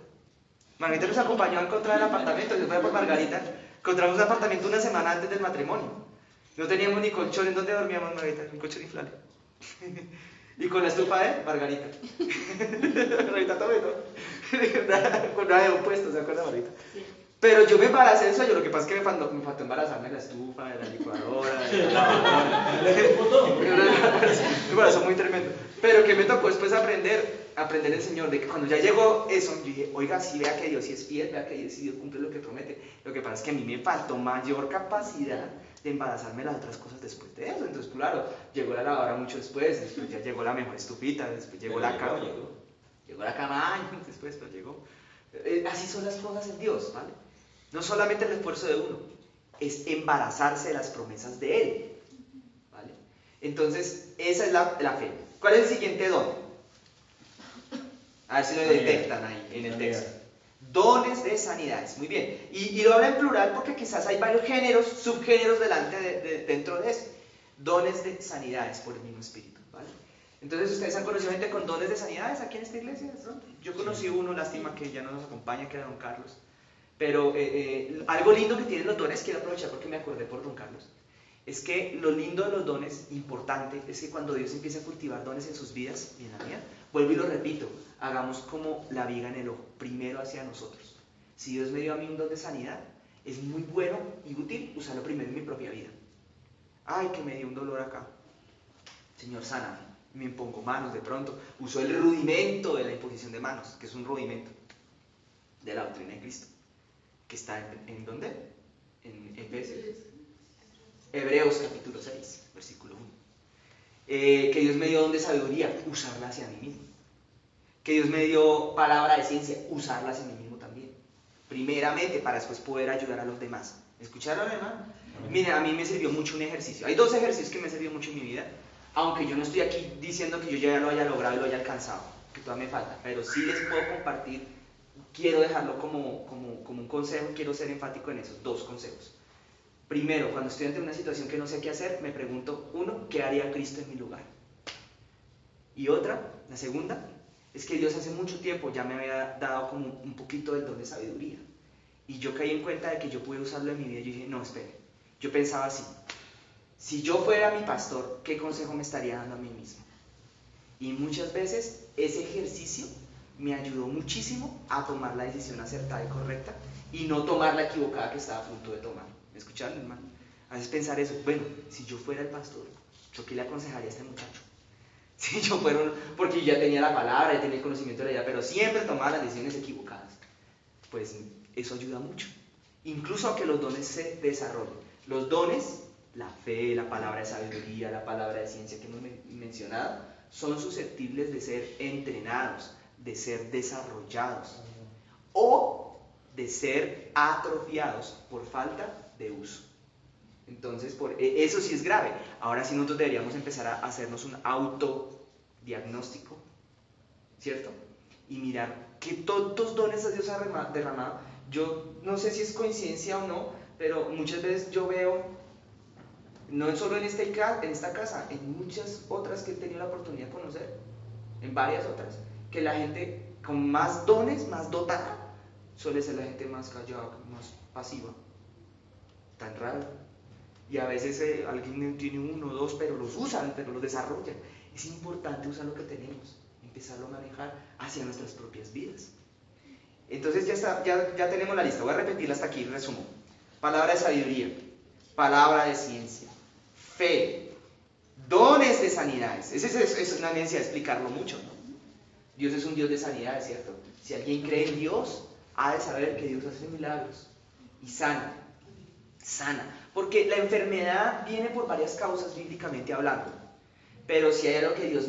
Margarita nos acompañó a encontrar el apartamento, yo fui por Margarita. Encontramos un apartamento una semana antes del matrimonio. No teníamos ni colchón. ¿En dónde dormíamos, Margarita? Un colchón inflable. Y con la estufa de Margarita. Margarita también, ¿no? Con nada de un puesto, ¿se acuerda, Margarita? Sí. Pero yo me embaracé del sueño, lo que pasa es que me faltó embarazarme de la estufa, de la licuadora, de la lavadora. Me embarazó muy tremendo. Pero que me tocó después aprender el Señor, de que cuando ya llegó eso, yo dije, oiga, sí, vea que Dios sí es fiel, vea que Dios sí cumple lo que promete. Lo que pasa es que a mí me faltó mayor capacidad de embarazarme las otras cosas después de eso. Entonces, claro, llegó la lavadora mucho después ya llegó la mejor estufita, después llegó la cama. Llegó la cama años después, pero llegó. Así son las cosas en Dios, ¿vale? No solamente el esfuerzo de uno, es embarazarse de las promesas de Él, ¿vale? Entonces, esa es la fe. ¿Cuál es el siguiente don? A ver si lo detectan ahí en el texto. Dones de sanidades, muy bien. Y lo habla en plural porque quizás hay varios géneros, subgéneros dentro de eso. Dones de sanidades por el mismo espíritu, ¿vale? Entonces, ¿ustedes han conocido gente con dones de sanidades aquí en esta iglesia? ¿No? Yo conocí uno, lástima que ya no nos acompaña, que era don Carlos. Pero algo lindo que tienen los dones, quiero aprovechar porque me acordé por don Carlos, es que lo lindo de los dones, importante, es que cuando Dios empieza a cultivar dones en sus vidas y en la mía, vuelvo y lo repito, hagamos como la viga en el ojo, primero hacia nosotros. Si Dios me dio a mí un don de sanidad, es muy bueno y útil usarlo primero en mi propia vida. Ay, que me dio un dolor acá. Señor, sáname. Me impongo manos de pronto. Uso el rudimento de la imposición de manos, que es un rudimento de la doctrina de Cristo. Que está ¿en dónde? En Efesios. Hebreos capítulo 6, versículo 1. Que Dios me dio don de sabiduría, usarla hacia mí mismo. Que Dios me dio palabra de ciencia, usarla hacia mí mismo también. Primeramente, para después poder ayudar a los demás. ¿Escucharon, hermano? Mira, a mí me sirvió mucho un ejercicio. Hay dos ejercicios que me han servido mucho en mi vida, aunque yo no estoy aquí diciendo que yo ya lo haya logrado y lo haya alcanzado, que todavía me falta, pero sí les puedo compartir. Quiero dejarlo como un consejo, quiero ser enfático en esos dos consejos. Primero, cuando estoy ante una situación que no sé qué hacer, me pregunto, uno, ¿qué haría Cristo en mi lugar? Y otra, la segunda, es que Dios hace mucho tiempo ya me había dado como un poquito del don de sabiduría. Y yo caí en cuenta de que yo pude usarlo en mi vida y yo dije, no, espere, yo pensaba así, si yo fuera mi pastor, ¿qué consejo me estaría dando a mí mismo? Y muchas veces ese ejercicio me ayudó muchísimo a tomar la decisión acertada y correcta y no tomar la equivocada que estaba a punto de tomar. ¿Me escucharon, hermano? A veces pensar eso, bueno, si yo fuera el pastor, ¿yo qué le aconsejaría a este muchacho? Si yo fuera, porque yo ya tenía la palabra, ya tenía el conocimiento de la idea, pero siempre tomaba las decisiones equivocadas. Pues eso ayuda mucho, incluso a que los dones se desarrollen. Los dones, la fe, la palabra de sabiduría, la palabra de ciencia que hemos mencionado, son susceptibles de ser entrenados, de ser desarrollados o de ser atrofiados por falta de uso. Entonces, eso sí es grave. Ahora sí nosotros deberíamos empezar a hacernos un autodiagnóstico, ¿cierto? Y mirar qué tantos dones Dios ha derramado. Yo no sé si es coincidencia o no, pero muchas veces yo veo, no solo en esta casa, en muchas otras que he tenido la oportunidad de conocer, en varias otras, que la gente con más dones, más dotada, suele ser la gente más callada, más pasiva. Tan raro. Y a veces alguien tiene uno o dos, pero los usan, pero los desarrollan. Es importante usar lo que tenemos, empezarlo a manejar hacia nuestras propias vidas. Entonces ya tenemos la lista. Voy a repetirla hasta aquí, resumo. Palabra de sabiduría, palabra de ciencia, fe, dones de sanidades. Es una necesidad de explicarlo mucho, ¿no? Dios es un Dios de sanidades, ¿cierto? Si alguien cree en Dios, ha de saber que Dios hace milagros y sana. Porque la enfermedad viene por varias causas bíblicamente hablando. Pero si hay algo que Dios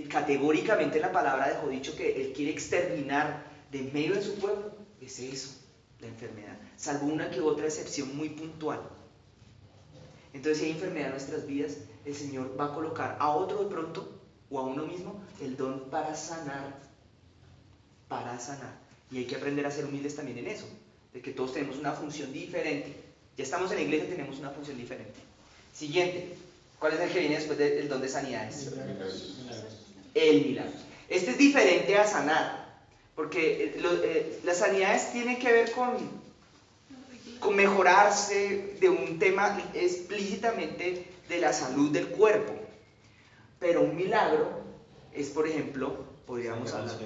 categóricamente en la palabra dejó dicho que Él quiere exterminar de en medio de su pueblo, es eso, la enfermedad. Salvo una que otra excepción muy puntual. Entonces si hay enfermedad en nuestras vidas, el Señor va a colocar a otro de pronto, o a uno mismo, el don para sanar. Y hay que aprender a ser humildes también en eso, de que todos tenemos una función diferente. Ya estamos en la iglesia, tenemos una función diferente. Siguiente, ¿cuál es el que viene después del don de sanidades? El milagro. Este es diferente a sanar. Porque las sanidades tienen que ver con mejorarse de un tema explícitamente de la salud del cuerpo. Pero un milagro es, por ejemplo, podríamos hablar,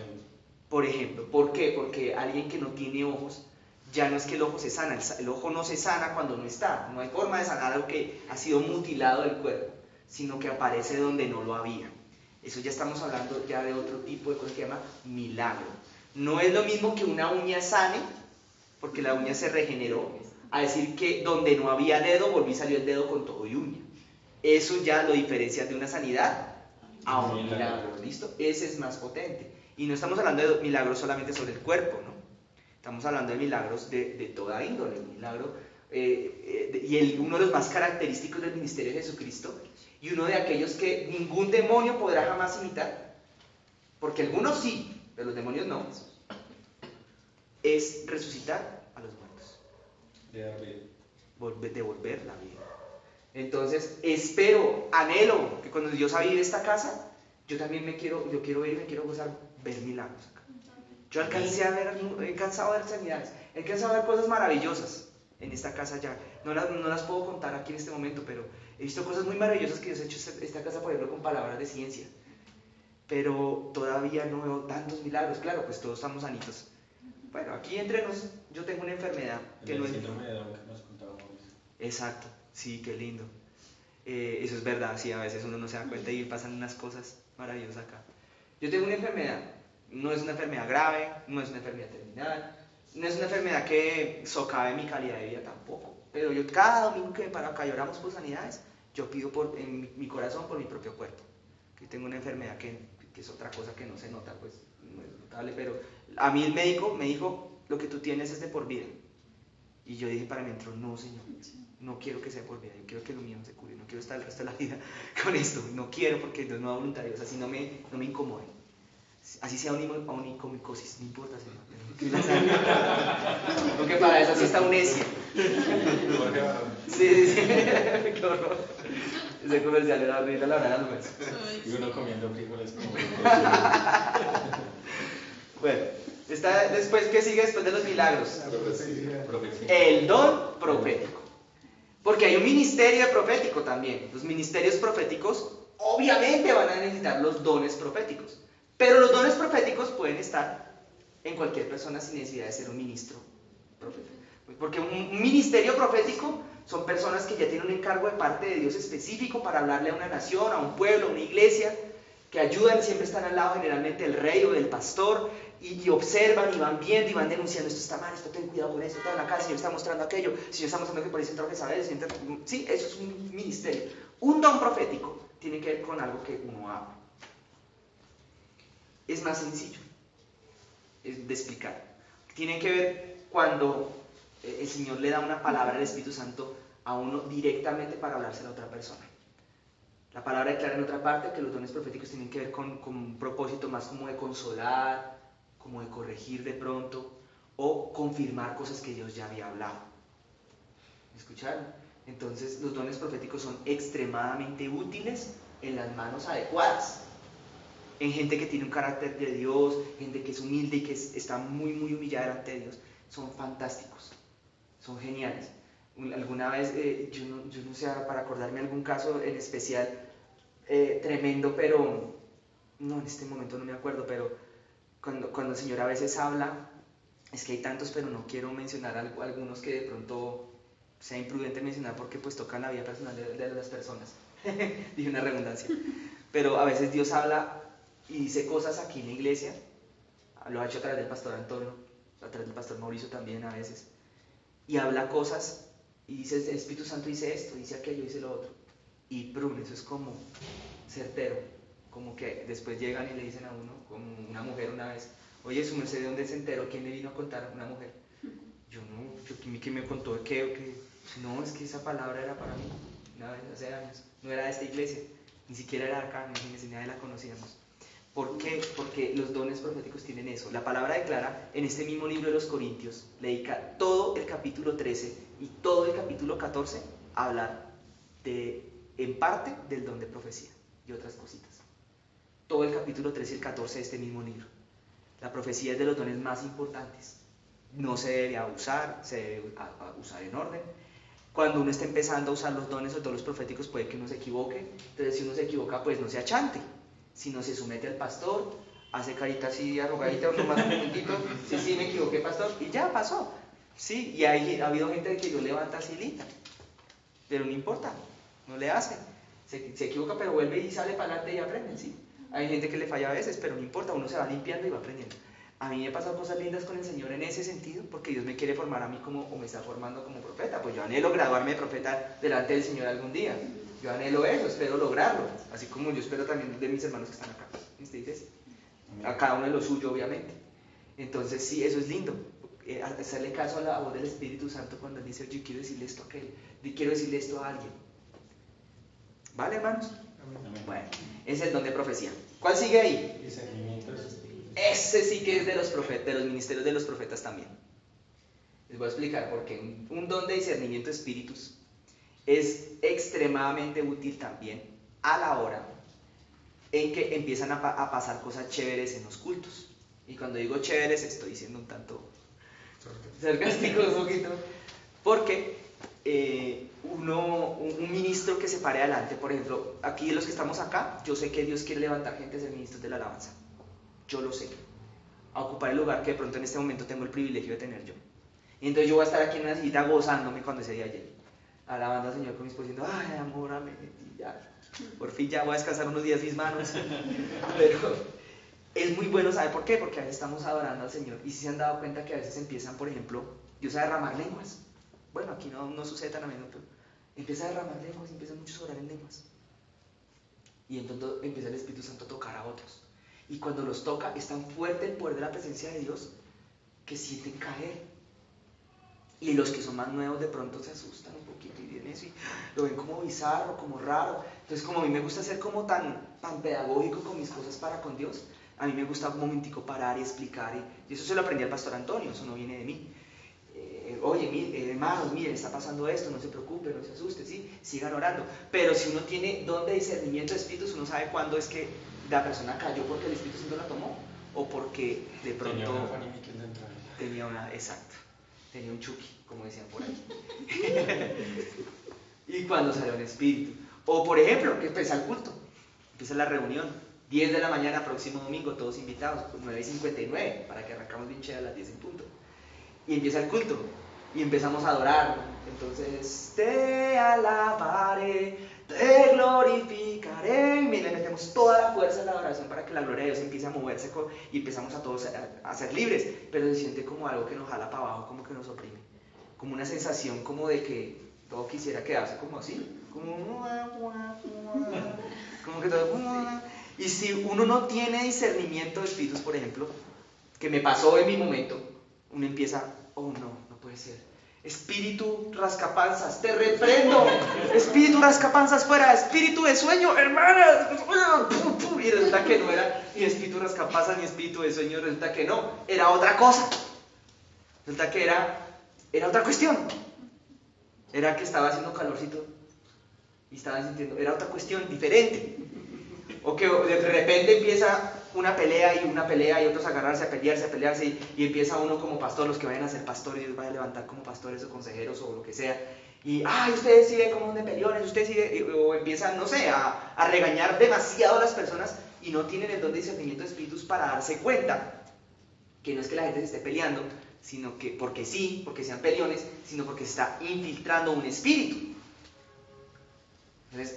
por ejemplo, ¿por qué? Porque alguien que no tiene ojos, ya no es que el ojo se sana, el ojo no se sana cuando no está, no hay forma de sanar algo que ha sido mutilado del cuerpo, sino que aparece donde no lo había. Eso ya estamos hablando ya de otro tipo de cosa que se llama milagro. No es lo mismo que una uña sane, porque la uña se regeneró, a decir que donde no había dedo, volví y salió el dedo con todo y uña. Eso ya lo diferencia de una sanidad a un milagro, ¿listo? Ese es más potente. Y no estamos hablando de milagros solamente sobre el cuerpo, ¿no? Estamos hablando de milagros de toda índole. Milagro, uno de los más característicos del ministerio de Jesucristo, y uno de aquellos que ningún demonio podrá jamás imitar, porque algunos sí, pero los demonios no, es resucitar a los muertos, devolver la vida. Entonces, espero, anhelo que cuando Dios avive esta casa, yo también yo quiero ir, me quiero gozar, ver milagros acá. Yo he cansado de ver sanidades, he cansado de ver cosas maravillosas en esta casa ya. No las puedo contar aquí en este momento, pero he visto cosas muy maravillosas que Dios ha hecho esta casa, por ejemplo, con palabras de ciencia. Pero todavía no veo tantos milagros. Claro, pues todos estamos sanitos. Bueno, aquí entre nos, yo tengo una enfermedad que no es... síndrome de Down que nos contaba Mauricio. Exacto, sí, qué lindo. Eso es verdad, sí, a veces uno no se da cuenta y pasan unas cosas maravillosas acá. Yo tengo una enfermedad, no es una enfermedad grave, no es una enfermedad terminal, no es una enfermedad que socave mi calidad de vida tampoco, pero yo cada domingo que me paro acá y oramos por sanidades, yo pido en mi corazón por mi propio cuerpo. Que tengo una enfermedad que es otra cosa que no se nota, pues no es notable, pero a mí el médico me dijo, lo que tú tienes es de por vida. Y yo dije para mí dentro, no, Señor, no quiero que sea por vida, yo quiero que lo mío se cure, no quiero estar el resto de la vida con esto, no quiero porque Dios no da voluntarios, así no me incomode. Así sea onicomicosis, no importa, Señor. Porque para eso sí está Unesia. Sí. Qué horror. Ese comercial era horrible a la hora de almuerzo. Y uno comiendo frijoles como... Bueno, después, ¿qué sigue después de los milagros? Profecía. El don profético. Porque hay un ministerio profético también. Los ministerios proféticos obviamente van a necesitar los dones proféticos. Pero los dones proféticos pueden estar en cualquier persona sin necesidad de ser un ministro profético. Porque un ministerio profético son personas que ya tienen un encargo de parte de Dios específico para hablarle a una nación, a un pueblo, a una iglesia, que ayudan, siempre están al lado generalmente del rey o del pastor, y observan y van viendo y van denunciando, esto está mal, esto ten cuidado con esto, acá el Señor está mostrando aquello, el Señor está mostrando que por ahí se entró Jezabel, sí, eso es un ministerio. Un don profético tiene que ver con algo que uno habla. Es más sencillo de explicar. Tiene que ver cuando el Señor le da una palabra al Espíritu Santo a uno directamente para hablársela a otra persona. La palabra declara en otra parte que los dones proféticos tienen que ver con un propósito más como de consolar, como de corregir de pronto, o confirmar cosas que Dios ya había hablado. ¿Me escucharon? Entonces los dones proféticos son extremadamente útiles en las manos adecuadas. En gente que tiene un carácter de Dios, gente que es humilde y que está muy humillada delante de Dios, son fantásticos, son geniales. Alguna vez, yo no sé, para acordarme algún caso en especial tremendo, pero no, en este momento no me acuerdo, pero cuando el Señor a veces habla, es que hay tantos, pero no quiero mencionar algunos que de pronto sea imprudente mencionar porque pues tocan la vida personal de las personas. Dije una redundancia. Pero a veces Dios habla y dice cosas aquí en la iglesia, lo ha hecho a través del pastor Antonio, a través del pastor Mauricio también a veces, y habla cosas y dice, el Espíritu Santo dice esto, dice aquello, dice lo otro, y prune, eso es como certero, como que después llegan y le dicen a uno, como una mujer una vez, oye, su merced, ¿de dónde se enteró? ¿Quién le vino a contar? Una mujer. Yo no, ¿quién me contó qué? No, es que esa palabra era para mí, una vez hace años, no era de esta iglesia, ni siquiera era de acá, ni nadie la conocíamos. ¿Por qué? Porque los dones proféticos tienen eso. La palabra declara en este mismo libro de los Corintios, le dedica todo el capítulo 13 y todo el capítulo 14 a hablar en parte del don de profecía y otras cositas. Todo el capítulo 13 y el 14 de este mismo libro. La profecía es de los dones más importantes. No se debe abusar, se debe usar en orden. Cuando uno está empezando a usar los dones o todos los proféticos puede que uno se equivoque. Entonces si uno se equivoca pues no se achante, sino se somete al pastor, hace carita así arrugadita, nomás un momentito, sí, me equivoqué pastor, y ya pasó. Sí, y ha habido gente que lo levanta así lita, pero no importa, no le hace. Se equivoca pero vuelve y sale para adelante y aprende, ¿sí? Hay gente que le falla a veces, pero no importa, uno se va limpiando y va aprendiendo. A mí me han pasado cosas lindas con el Señor en ese sentido, porque Dios me quiere formar a mí o me está formando como profeta. Pues yo anhelo graduarme de profeta delante del Señor algún día. Yo anhelo eso, espero lograrlo. Así como yo espero también de mis hermanos que están acá, en esta iglesia. A cada uno de lo suyo, obviamente. Entonces sí, eso es lindo. Hacerle caso a la voz del Espíritu Santo cuando Él dice, yo quiero decirle esto a aquel, quiero decirle esto a alguien. ¿Vale, hermanos? Amén. Bueno, ese es el don de profecía. ¿Cuál sigue ahí? Discernimientos. Ese sí que es de los ministerios de los profetas también. Les voy a explicar por qué. Un don de discernimiento de espíritus es extremadamente útil también a la hora en que empiezan a pasar cosas chéveres en los cultos. Y cuando digo chéveres estoy diciendo un tanto sarcástico un poquito, porque un ministro que se pare adelante, por ejemplo, aquí los que estamos acá, yo sé que Dios quiere levantar gente a ser ministros de la alabanza. Yo lo sé, a ocupar el lugar que de pronto en este momento tengo el privilegio de tener yo. Y entonces yo voy a estar aquí en una sillita gozándome cuando ese día llegue, alabando al Señor con mi esposa diciendo, ay amor, amén, y ya, por fin ya voy a descansar unos días mis manos. Pero es muy bueno, ¿sabe por qué? Porque a veces estamos adorando al Señor y si se han dado cuenta que a veces empiezan, por ejemplo, Dios a derramar lenguas. Bueno, aquí no sucede tan a menudo, pero empieza a derramar lenguas y empiezan muchos a orar en lenguas. Y entonces empieza el Espíritu Santo a tocar a otros. Y cuando los toca, es tan fuerte el poder de la presencia de Dios que sienten caer. Y los que son más nuevos de pronto se asustan un poquito y vienen eso y lo ven como bizarro, como raro. Entonces como a mí me gusta ser como tan pedagógico con mis cosas para con Dios, a mí me gusta un momentico parar y explicar. Y eso se lo aprendí al pastor Antonio, eso no viene de mí. Oye, hermanos, miren, está pasando esto, no se preocupen, no se asusten, ¿sí? Sigan orando. Pero si uno tiene don de discernimiento de espíritus, uno sabe cuándo es que la persona cayó porque el Espíritu Santo la tomó o porque de pronto Tenía una Fanny Miquel dentro de ella. tenía una, exacto, tenía un chuki, como decían por ahí. Y cuando salió un espíritu. O por ejemplo, que empieza el culto, empieza la reunión, 10 de la mañana, próximo domingo, todos invitados, 9:59, para que arrancamos bien chévere a las 10 en punto. Y empieza el culto, y empezamos a adorar. Entonces, te alabaré, te glorificaré. Y le metemos toda la fuerza en la adoración para que la gloria de Dios empiece a moverse y empezamos a todos a ser libres. Pero se siente como algo que nos jala para abajo, como que nos oprime. Como una sensación como de que todo quisiera quedarse como así. Como que todo. Y si uno no tiene discernimiento de espíritus, por ejemplo, que me pasó en mi momento, uno empieza, oh no puede ser. Espíritu rascapanzas, te reprendo. Espíritu rascapanzas fuera, espíritu de sueño, hermanas. Y resulta que no era ni espíritu rascapanzas ni espíritu de sueño, resulta que no, era otra cosa. Resulta que era otra cuestión. Era que estaba haciendo calorcito y estaban sintiendo, era otra cuestión diferente. O que de repente empieza una pelea y otros a agarrarse, a pelearse y empieza uno como pastor, los que vayan a ser pastores, Dios vaya a levantar como pastores o consejeros o lo que sea, y ustedes sí ven como son de peleones, ustedes sí ven, o empiezan, no sé, a regañar demasiado a las personas y no tienen el don de discernimiento de espíritus para darse cuenta que no es que la gente se esté peleando, sino que porque sean peleones, sino porque se está infiltrando un espíritu. Entonces,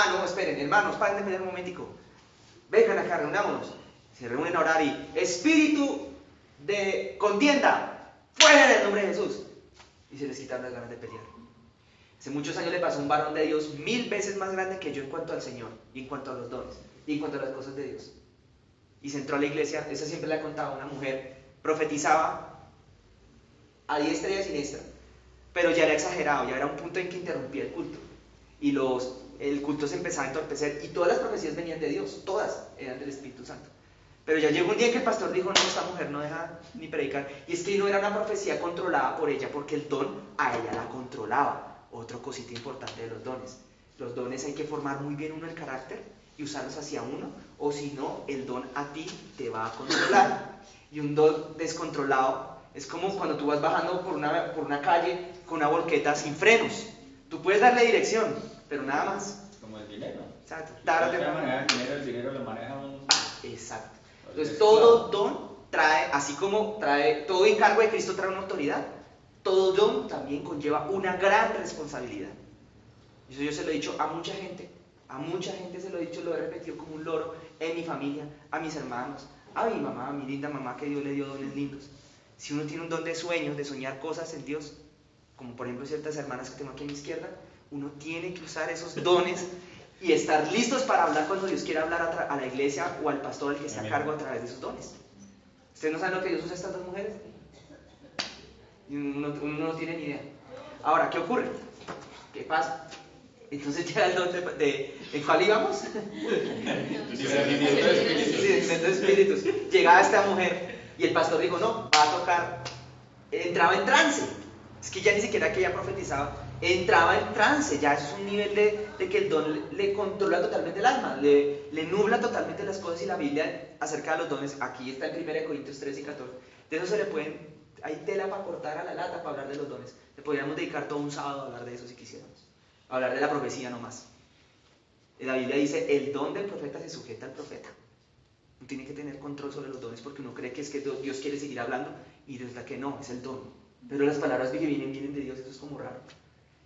no, esperen, hermanos, paren de pelear un momentico. Vengan acá, reunámonos. Se reúnen a orar y espíritu de contienda, fuera en el nombre de Jesús. Y se les quitaron las ganas de pelear. Hace muchos años le pasó a un varón de Dios 1000 veces más grande que yo en cuanto al Señor, y en cuanto a los dones, y en cuanto a las cosas de Dios. Y se entró a la iglesia, esa siempre la he contado, una mujer profetizaba a diestra y a siniestra, pero ya era exagerado, ya era un punto en que interrumpía el culto. Y el culto se empezaba a entorpecer y todas las profecías venían de Dios, todas eran del Espíritu Santo. Pero ya llegó un día en que el pastor dijo, no, esta mujer no deja ni predicar. Y es que no era una profecía controlada por ella, porque el don a ella la controlaba. Otra cosita importante de los dones. Los dones hay que formar muy bien uno el carácter y usarlos hacia uno, o si no, el don a ti te va a controlar. Y un don descontrolado es como cuando tú vas bajando por una calle con una volqueta sin frenos. Tú puedes darle dirección, pero nada más. Como el dinero. Exacto. El dinero lo maneja un... Exacto. Entonces todo don trae, así como trae, todo encargo de Cristo trae una autoridad, todo don también conlleva una gran responsabilidad. Eso yo se lo he dicho a mucha gente se lo he dicho, lo he repetido como un loro en mi familia, a mis hermanos, a mi mamá, a mi linda mamá que Dios le dio dones lindos. Si uno tiene un don de sueños, de soñar cosas en Dios, como por ejemplo ciertas hermanas que tengo aquí a mi izquierda, uno tiene que usar esos dones y estar listos para hablar cuando Dios quiera hablar a la iglesia o al pastor al que está a cargo a través de esos dones. ¿Ustedes no saben lo que Dios usa a estas dos mujeres? Uno no tiene ni idea. Ahora, ¿qué ocurre? ¿Qué pasa? Entonces llega el don ¿en cuál íbamos? Discernimiento de espíritus. Sí, discernimiento de espíritus. Llegaba esta mujer y el pastor dijo, no, va a tocar. Entraba en trance. Es que ya ni siquiera que ella profetizaba, entraba en trance. Ya eso es un nivel de que el don le controla totalmente el alma, le nubla totalmente las cosas. Y la Biblia acerca de los dones, aquí está en 1 Corintios 13 y 14. De eso se le pueden, hay tela para cortar a la lata para hablar de los dones. Le podríamos dedicar todo un sábado a hablar de eso si quisiéramos. A hablar de la profecía nomás. La Biblia dice, el don del profeta se sujeta al profeta. Uno tiene que tener control sobre los dones porque uno cree que es que Dios quiere seguir hablando y resulta que no, es el don. Pero las palabras que vienen de Dios, eso es como raro.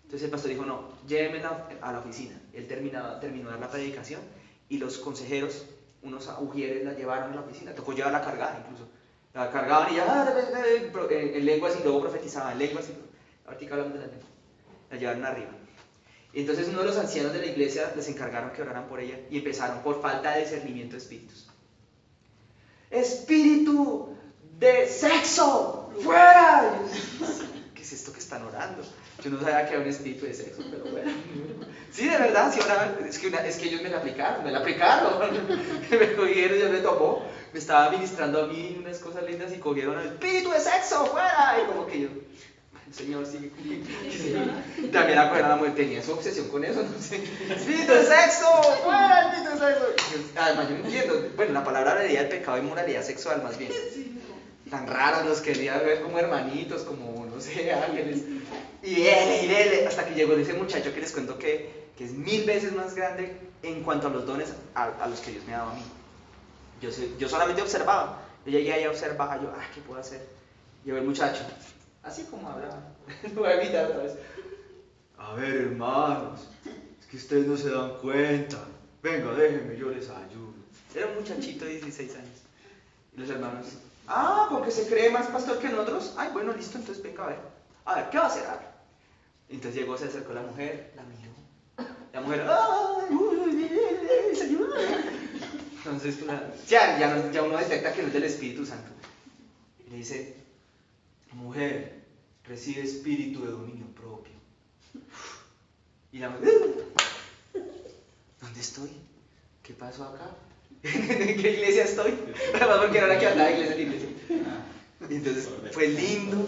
Entonces el pastor dijo, no, llévenmela a la oficina. Él terminó de dar la predicación y los consejeros, unos ujieres, la llevaron a la oficina. Tocó llevarla cargada incluso. La cargaban y ya en lenguas y luego profetizaban en lenguas. Ahorita hablamos de la lengua. La llevaron arriba. Y entonces uno de los ancianos de la iglesia les encargaron que oraran por ella y empezaron por falta de discernimiento de espíritus. ¡Espíritu de sexo! ¡Fuera! ¿Qué es esto que están orando? Yo no sabía que era un espíritu de sexo, pero bueno. Sí, de verdad, sí oraban. Es que ellos me la aplicaron. Me cogieron, Dios me tomó. Me estaba ministrando a mí unas cosas lindas y cogieron al espíritu de sexo, ¡fuera! Y como que yo... El Señor sigue cumpliendo. También acuerdan la mujer, tenía su obsesión con eso, no sé. Espíritu de sexo, fuera espíritu de sexo. Además, yo no entiendo. Bueno, la palabra hablaría del pecado y moralidad sexual, más bien. Tan raros los quería ver como hermanitos, como, no sé, ángeles. Y dele, hasta que llegó ese muchacho que les cuento que es 1000 veces más grande en cuanto a los dones a los que Dios me ha dado a mí. Yo solamente observaba. Yo llegué ahí a observar, ¿qué puedo hacer? Llegó el muchacho. Así como hablaba. Voy a invitar otra vez. A ver, hermanos, es que ustedes no se dan cuenta. Venga, déjenme, yo les ayudo. Era un muchachito de 16 años. Y los hermanos, porque se cree más pastor que nosotros. Ay, bueno, listo, entonces venga a ver. A ver, ¿qué va a hacer? Entonces llegó, se acercó la mujer, la miró. La mujer, señor. Entonces, ya uno detecta que no es del Espíritu Santo. Y le dice, mujer, recibe espíritu de dominio propio. Y la mujer, ¿dónde estoy? ¿Qué pasó acá? ¿En qué iglesia estoy? Además porque era la que andaba de iglesia en iglesia. Y entonces fue lindo.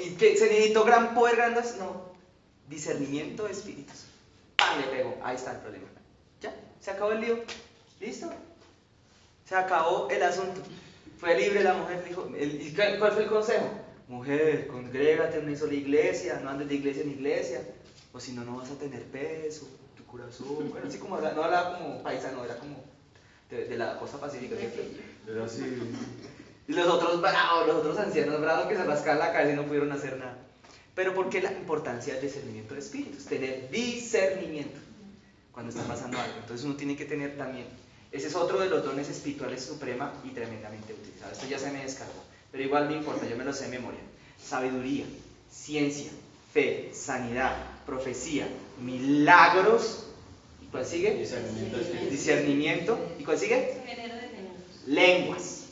¿Y qué? ¿Se necesitó gran poder, grandes? No. Discernimiento de espíritus. Le pegó. Ahí está el problema. Ya, se acabó el lío. ¿Listo? Se acabó el asunto. Fue libre la mujer. Dijo, ¿y cuál fue el consejo? Mujer, congrégate en una sola iglesia, no andes de iglesia en iglesia, o si no, no vas a tener peso, tu corazón. Bueno, así como no hablaba como paisano, era como de la costa pacífica. Era así. Y los otros ancianos bravos que se rascaban la cabeza y no pudieron hacer nada. Pero ¿por qué la importancia del discernimiento de espíritus? Tener discernimiento cuando está pasando algo. Entonces uno tiene que tener también. Ese es otro de los dones espirituales suprema y tremendamente utilizado. Esto ya se me descargó. Pero igual no importa, yo me lo sé de memoria. Sabiduría, ciencia, fe, sanidad, profecía, milagros. ¿Y cuál sigue? Discernimiento. ¿Y cuál sigue? Lenguas.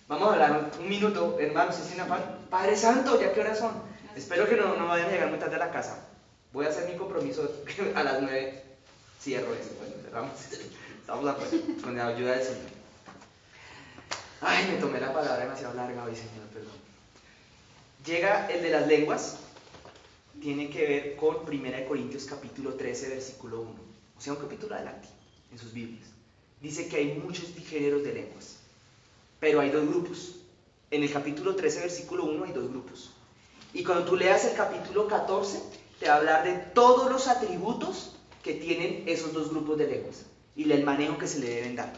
Vamos a hablar un minuto, hermanos, sin afán. Padre Santo, ¿ya qué horas son? Espero que no vayan a llegar muy tarde a la casa. Voy a hacer mi compromiso a las 9. Cierro esto. Bueno, cerramos. Estamos de acuerdo, con la ayuda del Señor. Ay, me tomé la palabra demasiado larga hoy, Señor, perdón. Llega el de las lenguas, tiene que ver con 1 Corintios capítulo 13, versículo 1. O o sea, un capítulo adelante, en sus Biblias, dice que hay muchos géneros de lenguas, pero hay dos grupos. En el capítulo 13, versículo 1, hay dos grupos. Y cuando tú leas el capítulo 14, te va a hablar de todos los atributos que tienen esos dos grupos de lenguas y el manejo que se le deben dar.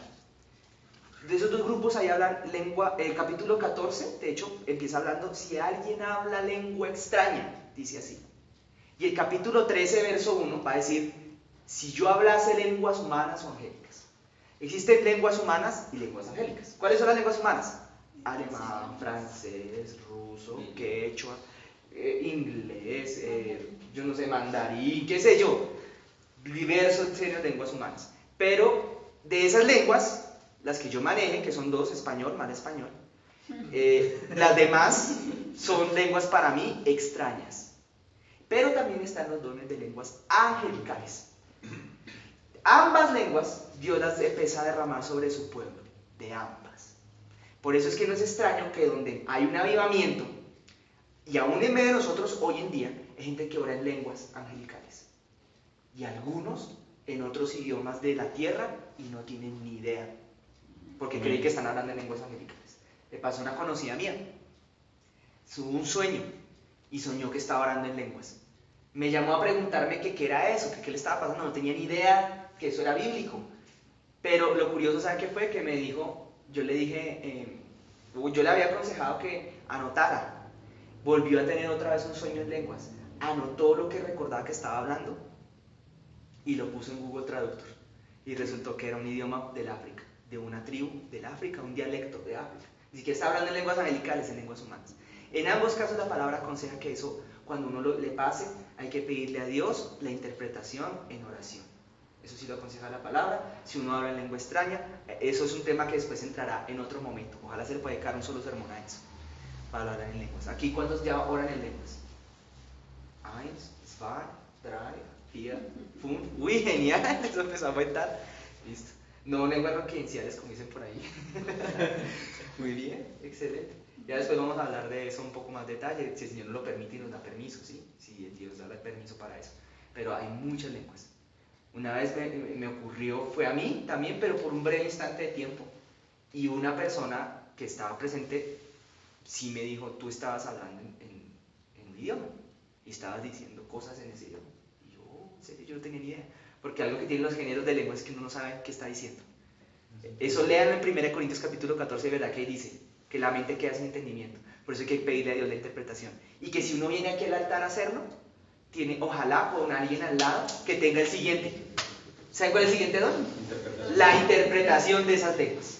De esos dos grupos ahí hablan lengua, el capítulo 14, de hecho, empieza hablando, si alguien habla lengua extraña, dice así. Y el capítulo 13, verso 1, va a decir, si yo hablase lenguas humanas o angélicas. Existen lenguas humanas y lenguas angélicas. ¿Cuáles son las lenguas humanas? Alemán, francés, ruso, quechua, inglés, yo no sé, mandarín, qué sé yo. Diversas serias lenguas humanas. Pero de esas lenguas, las que yo maneje, que son dos, español, mal español, las demás son lenguas para mí extrañas. Pero también están los dones de lenguas angelicales. Ambas lenguas Dios las empieza a derramar sobre su pueblo, de ambas. Por eso es que no es extraño que donde hay un avivamiento, y aún en medio de nosotros hoy en día, hay gente que ora en lenguas angelicales. Y algunos en otros idiomas de la tierra y no tienen ni idea, porque creen que están hablando en lenguas angelicales. Le pasó a una conocida mía, tuvo un sueño y soñó que estaba orando en lenguas. Me llamó a preguntarme que qué era eso, que qué le estaba pasando, no tenía ni idea que eso era bíblico. Pero lo curioso, ¿saben qué fue? Que me dijo, yo le dije, yo le había aconsejado que anotara. Volvió a tener otra vez un sueño en lenguas. Anotó lo que recordaba que estaba hablando y lo puso en Google Traductor. Y resultó que era un idioma del África, de una tribu del África, un dialecto de África. Ni siquiera está hablando en lenguas angelicales, en lenguas humanas. En ambos casos la palabra aconseja que eso, cuando uno le pase, hay que pedirle a Dios la interpretación en oración. Eso sí lo aconseja la palabra. Si uno habla en lengua extraña, eso es un tema que después entrará en otro momento. Ojalá se le pueda dedicar un solo sermón a eso, para hablar en lenguas. ¿Aquí cuántos ya oran en lenguas? Eins, zwei, drei, vier, fünf. Uy, genial, eso empezó a aumentar. Listo. No lenguas roquenciales, como dicen por ahí. Muy bien, excelente. Ya después vamos a hablar de eso un poco más detalle, si el Señor nos lo permite y nos da permiso, ¿sí? Si Dios da el permiso para eso. Pero hay muchas lenguas. Una vez me ocurrió, fue a mí también, pero por un breve instante de tiempo. Y una persona que estaba presente sí me dijo, tú estabas hablando en un idioma y estabas diciendo cosas en ese idioma. Y yo, en serio, yo no tenía ni idea. Porque algo que tienen los géneros de lengua es que uno no sabe qué está diciendo. Eso léanlo en 1 Corintios capítulo 14, ¿verdad? Que dice que la mente queda sin entendimiento. Por eso hay que pedirle a Dios la interpretación. Y que si uno viene aquí al altar a hacerlo, tiene, ojalá, con alguien al lado que tenga el siguiente. ¿Saben cuál es el siguiente don? La interpretación de esas lenguas.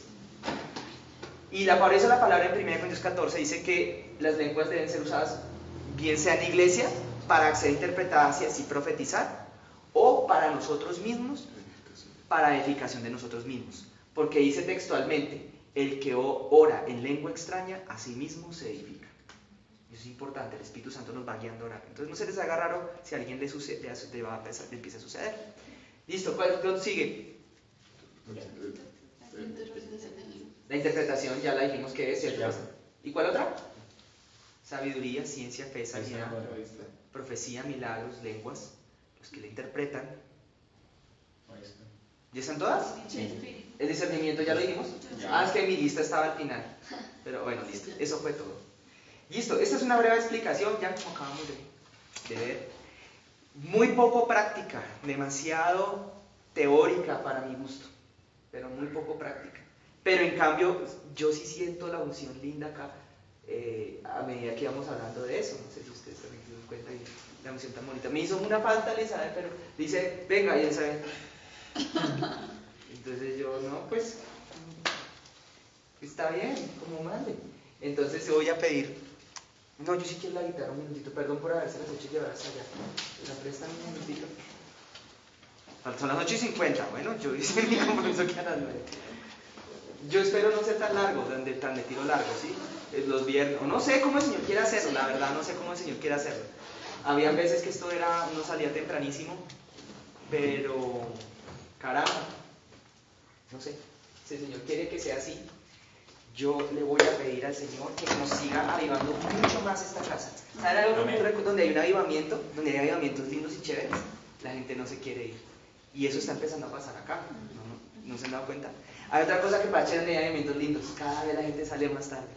Y por eso la palabra en 1 Corintios 14 dice que las lenguas deben ser usadas, bien sea en iglesia, para ser interpretadas y así profetizar, o para nosotros mismos, para edificación de nosotros mismos. Porque dice textualmente, el que ora en lengua extraña, a sí mismo se edifica. Eso es importante, el Espíritu Santo nos va guiando a orar. Entonces no se les haga raro si a alguien le empieza a suceder. Listo, ¿cuál sigue? La interpretación, ya la dijimos que es, ¿cierto? ¿Y cuál otra? Sabiduría, ciencia, fe, sanidad, profecía, milagros, lenguas, los que la interpretan. ¿Ya están todas? Sí. El discernimiento, ¿ya lo dijimos? Es que mi lista estaba al final. Pero bueno, listo, eso fue todo. Listo, esta es una breve explicación, ya como acabamos de ver. Muy poco práctica, demasiado teórica para mi gusto, pero muy poco práctica. Pero en cambio, yo sí siento la unción linda acá, a medida que íbamos hablando de eso. No sé si ustedes también se dan cuenta, la unción tan bonita. Me hizo una falta, Elizabeth, pero dice, venga, y Elizabeth. Entonces yo, no, pues, está bien, como mande. Entonces voy a pedir, no, yo sí quiero la guitarra un minutito, perdón por haberse las hecho llevar hasta allá. ¿Me la prestan un minutito? Son las 8:50, bueno, yo hice mi compromiso que a las 9. Yo espero no ser tan largo, tan de tiro largo, ¿sí? Los viernes, o no sé cómo el Señor quiere hacerlo, la verdad no sé cómo el Señor quiere hacerlo. Había veces que esto era, uno salía tempranísimo, pero, caramba, no sé, si el Señor quiere que sea así, yo le voy a pedir al Señor que nos siga avivando mucho más esta casa. ¿Saben algo que ocurre donde hay un avivamiento, donde hay avivamientos lindos y chéveres? La gente no se quiere ir. Y eso está empezando a pasar acá, ¿no se han dado cuenta? Hay otra cosa que pasa en hay eventos lindos, cada vez la gente sale más tarde.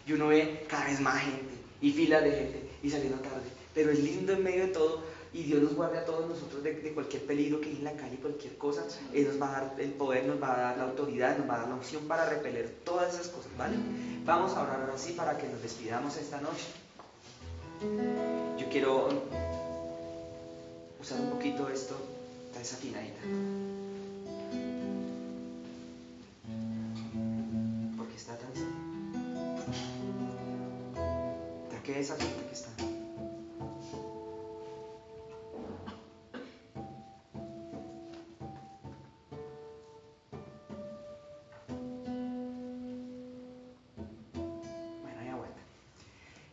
Y uno ve cada vez más gente, y filas de gente, y saliendo tarde. Pero es lindo en medio de todo, y Dios nos guarde a todos nosotros de cualquier peligro que hay en la calle, cualquier cosa. Él nos va a dar el poder, nos va a dar la autoridad, nos va a dar la opción para repeler todas esas cosas, ¿vale? Vamos a orar ahora sí para que nos despidamos esta noche. Yo quiero usar un poquito esto, está desafinadita. Porque está tan... ¿De qué desafinada que está?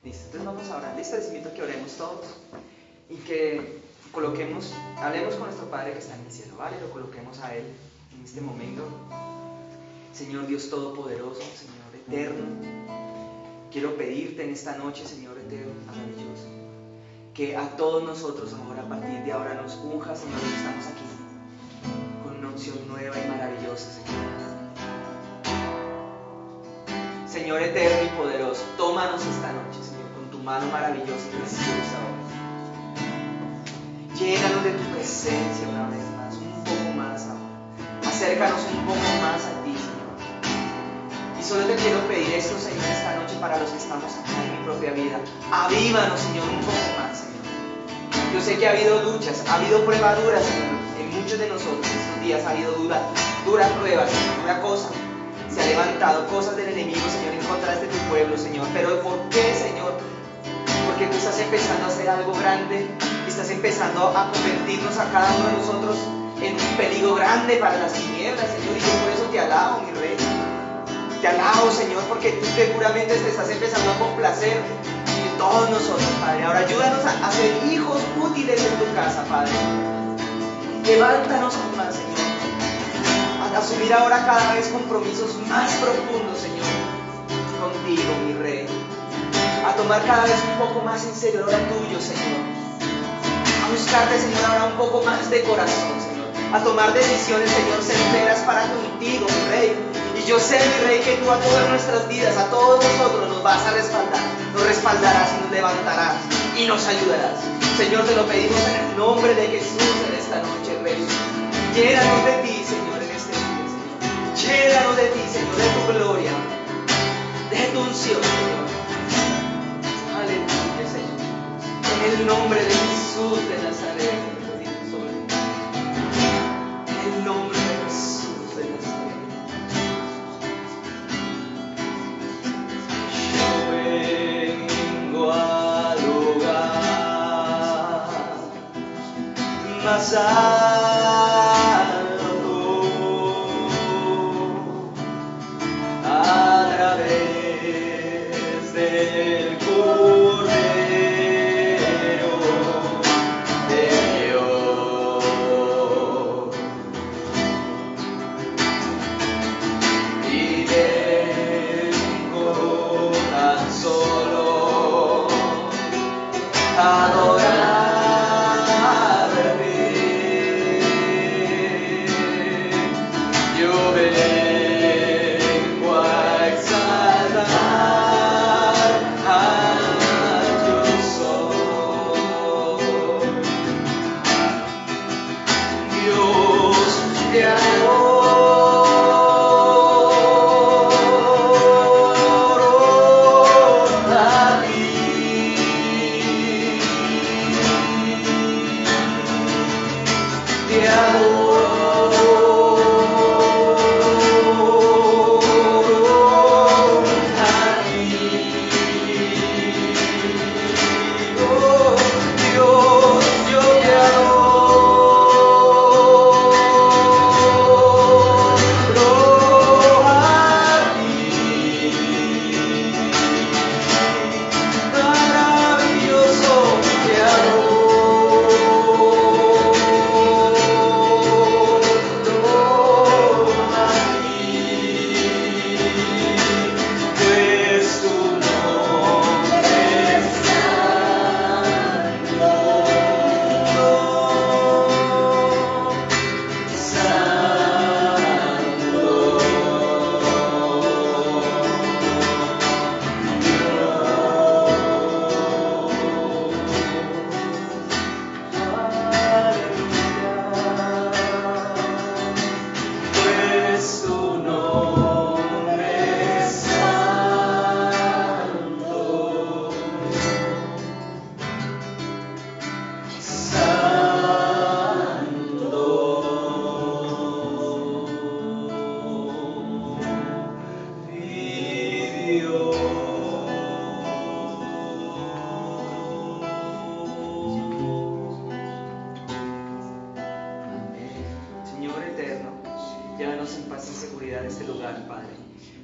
Listo, entonces vamos a orar. Listo, les invito a que oremos todos y que hablemos con nuestro Padre que está en el cielo, ¿vale? Lo coloquemos a Él en este momento. Señor Dios Todopoderoso, Señor Eterno, quiero pedirte en esta noche, Señor Eterno, maravilloso, que a todos nosotros ahora, a partir de ahora, nos unja, Señor, que estamos aquí, con una unción nueva y maravillosa, Señor. Señor eterno y poderoso, tómanos esta noche, Señor, con tu mano maravillosa y preciosa ahora. Llénanos de tu presencia una vez más, un poco más ahora. Acércanos un poco más a ti, Señor. Y solo te quiero pedir esto, Señor, esta noche para los que estamos acá en mi propia vida. Avívanos, Señor, un poco más, Señor. Yo sé que ha habido luchas, ha habido pruebas duras, Señor. En muchos de nosotros estos días ha habido duras pruebas, Señor, dura cosa. Se ha levantado cosas del enemigo, Señor, en contra de tu pueblo, Señor. Pero ¿por qué, Señor? Porque tú estás empezando a hacer algo grande y estás empezando a convertirnos a cada uno de nosotros en un peligro grande para las tinieblas, Señor. Y yo por eso te alabo, mi Rey. Te alabo, Señor, porque tú seguramente te estás empezando a complacer de todos nosotros, Padre. Ahora ayúdanos a ser hijos útiles en tu casa, Padre. Levántanos aún más, Señor. Asumir ahora cada vez compromisos más profundos, Señor, contigo, mi Rey. A tomar cada vez un poco más en serio la hora tuyo, Señor. A buscarte, Señor, ahora un poco más de corazón, Señor. A tomar decisiones, Señor, certeras para contigo, mi Rey. Y yo sé, mi Rey, que tú a todas nuestras vidas, a todos nosotros nos vas a respaldar. Nos respaldarás y nos levantarás y nos ayudarás. Señor, te lo pedimos en el nombre de Jesús en esta noche, Rey. Llénanos de ti, Señor. Llénanos de ti, Señor, de tu gloria, de tu unción, Señor. Aleluya, Señor. En el nombre de Jesús de Nazaret, en el nombre de Jesús de Nazaret. Yo vengo al lugar más alto.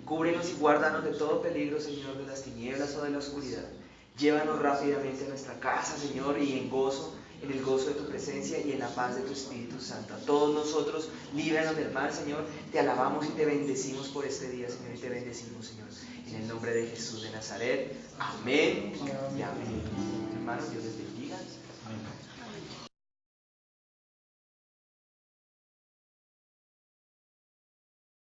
Cúbrenos y guárdanos de todo peligro, Señor, de las tinieblas o de la oscuridad. Llévanos rápidamente a nuestra casa, Señor, y en el gozo de tu presencia y en la paz de tu Espíritu Santo. A todos nosotros, líbranos del mal, Señor. Te alabamos y te bendecimos por este día, Señor, y te bendecimos, Señor. En el nombre de Jesús de Nazaret. Amén y amén. Hermanos, Dios les bendiga. Amén.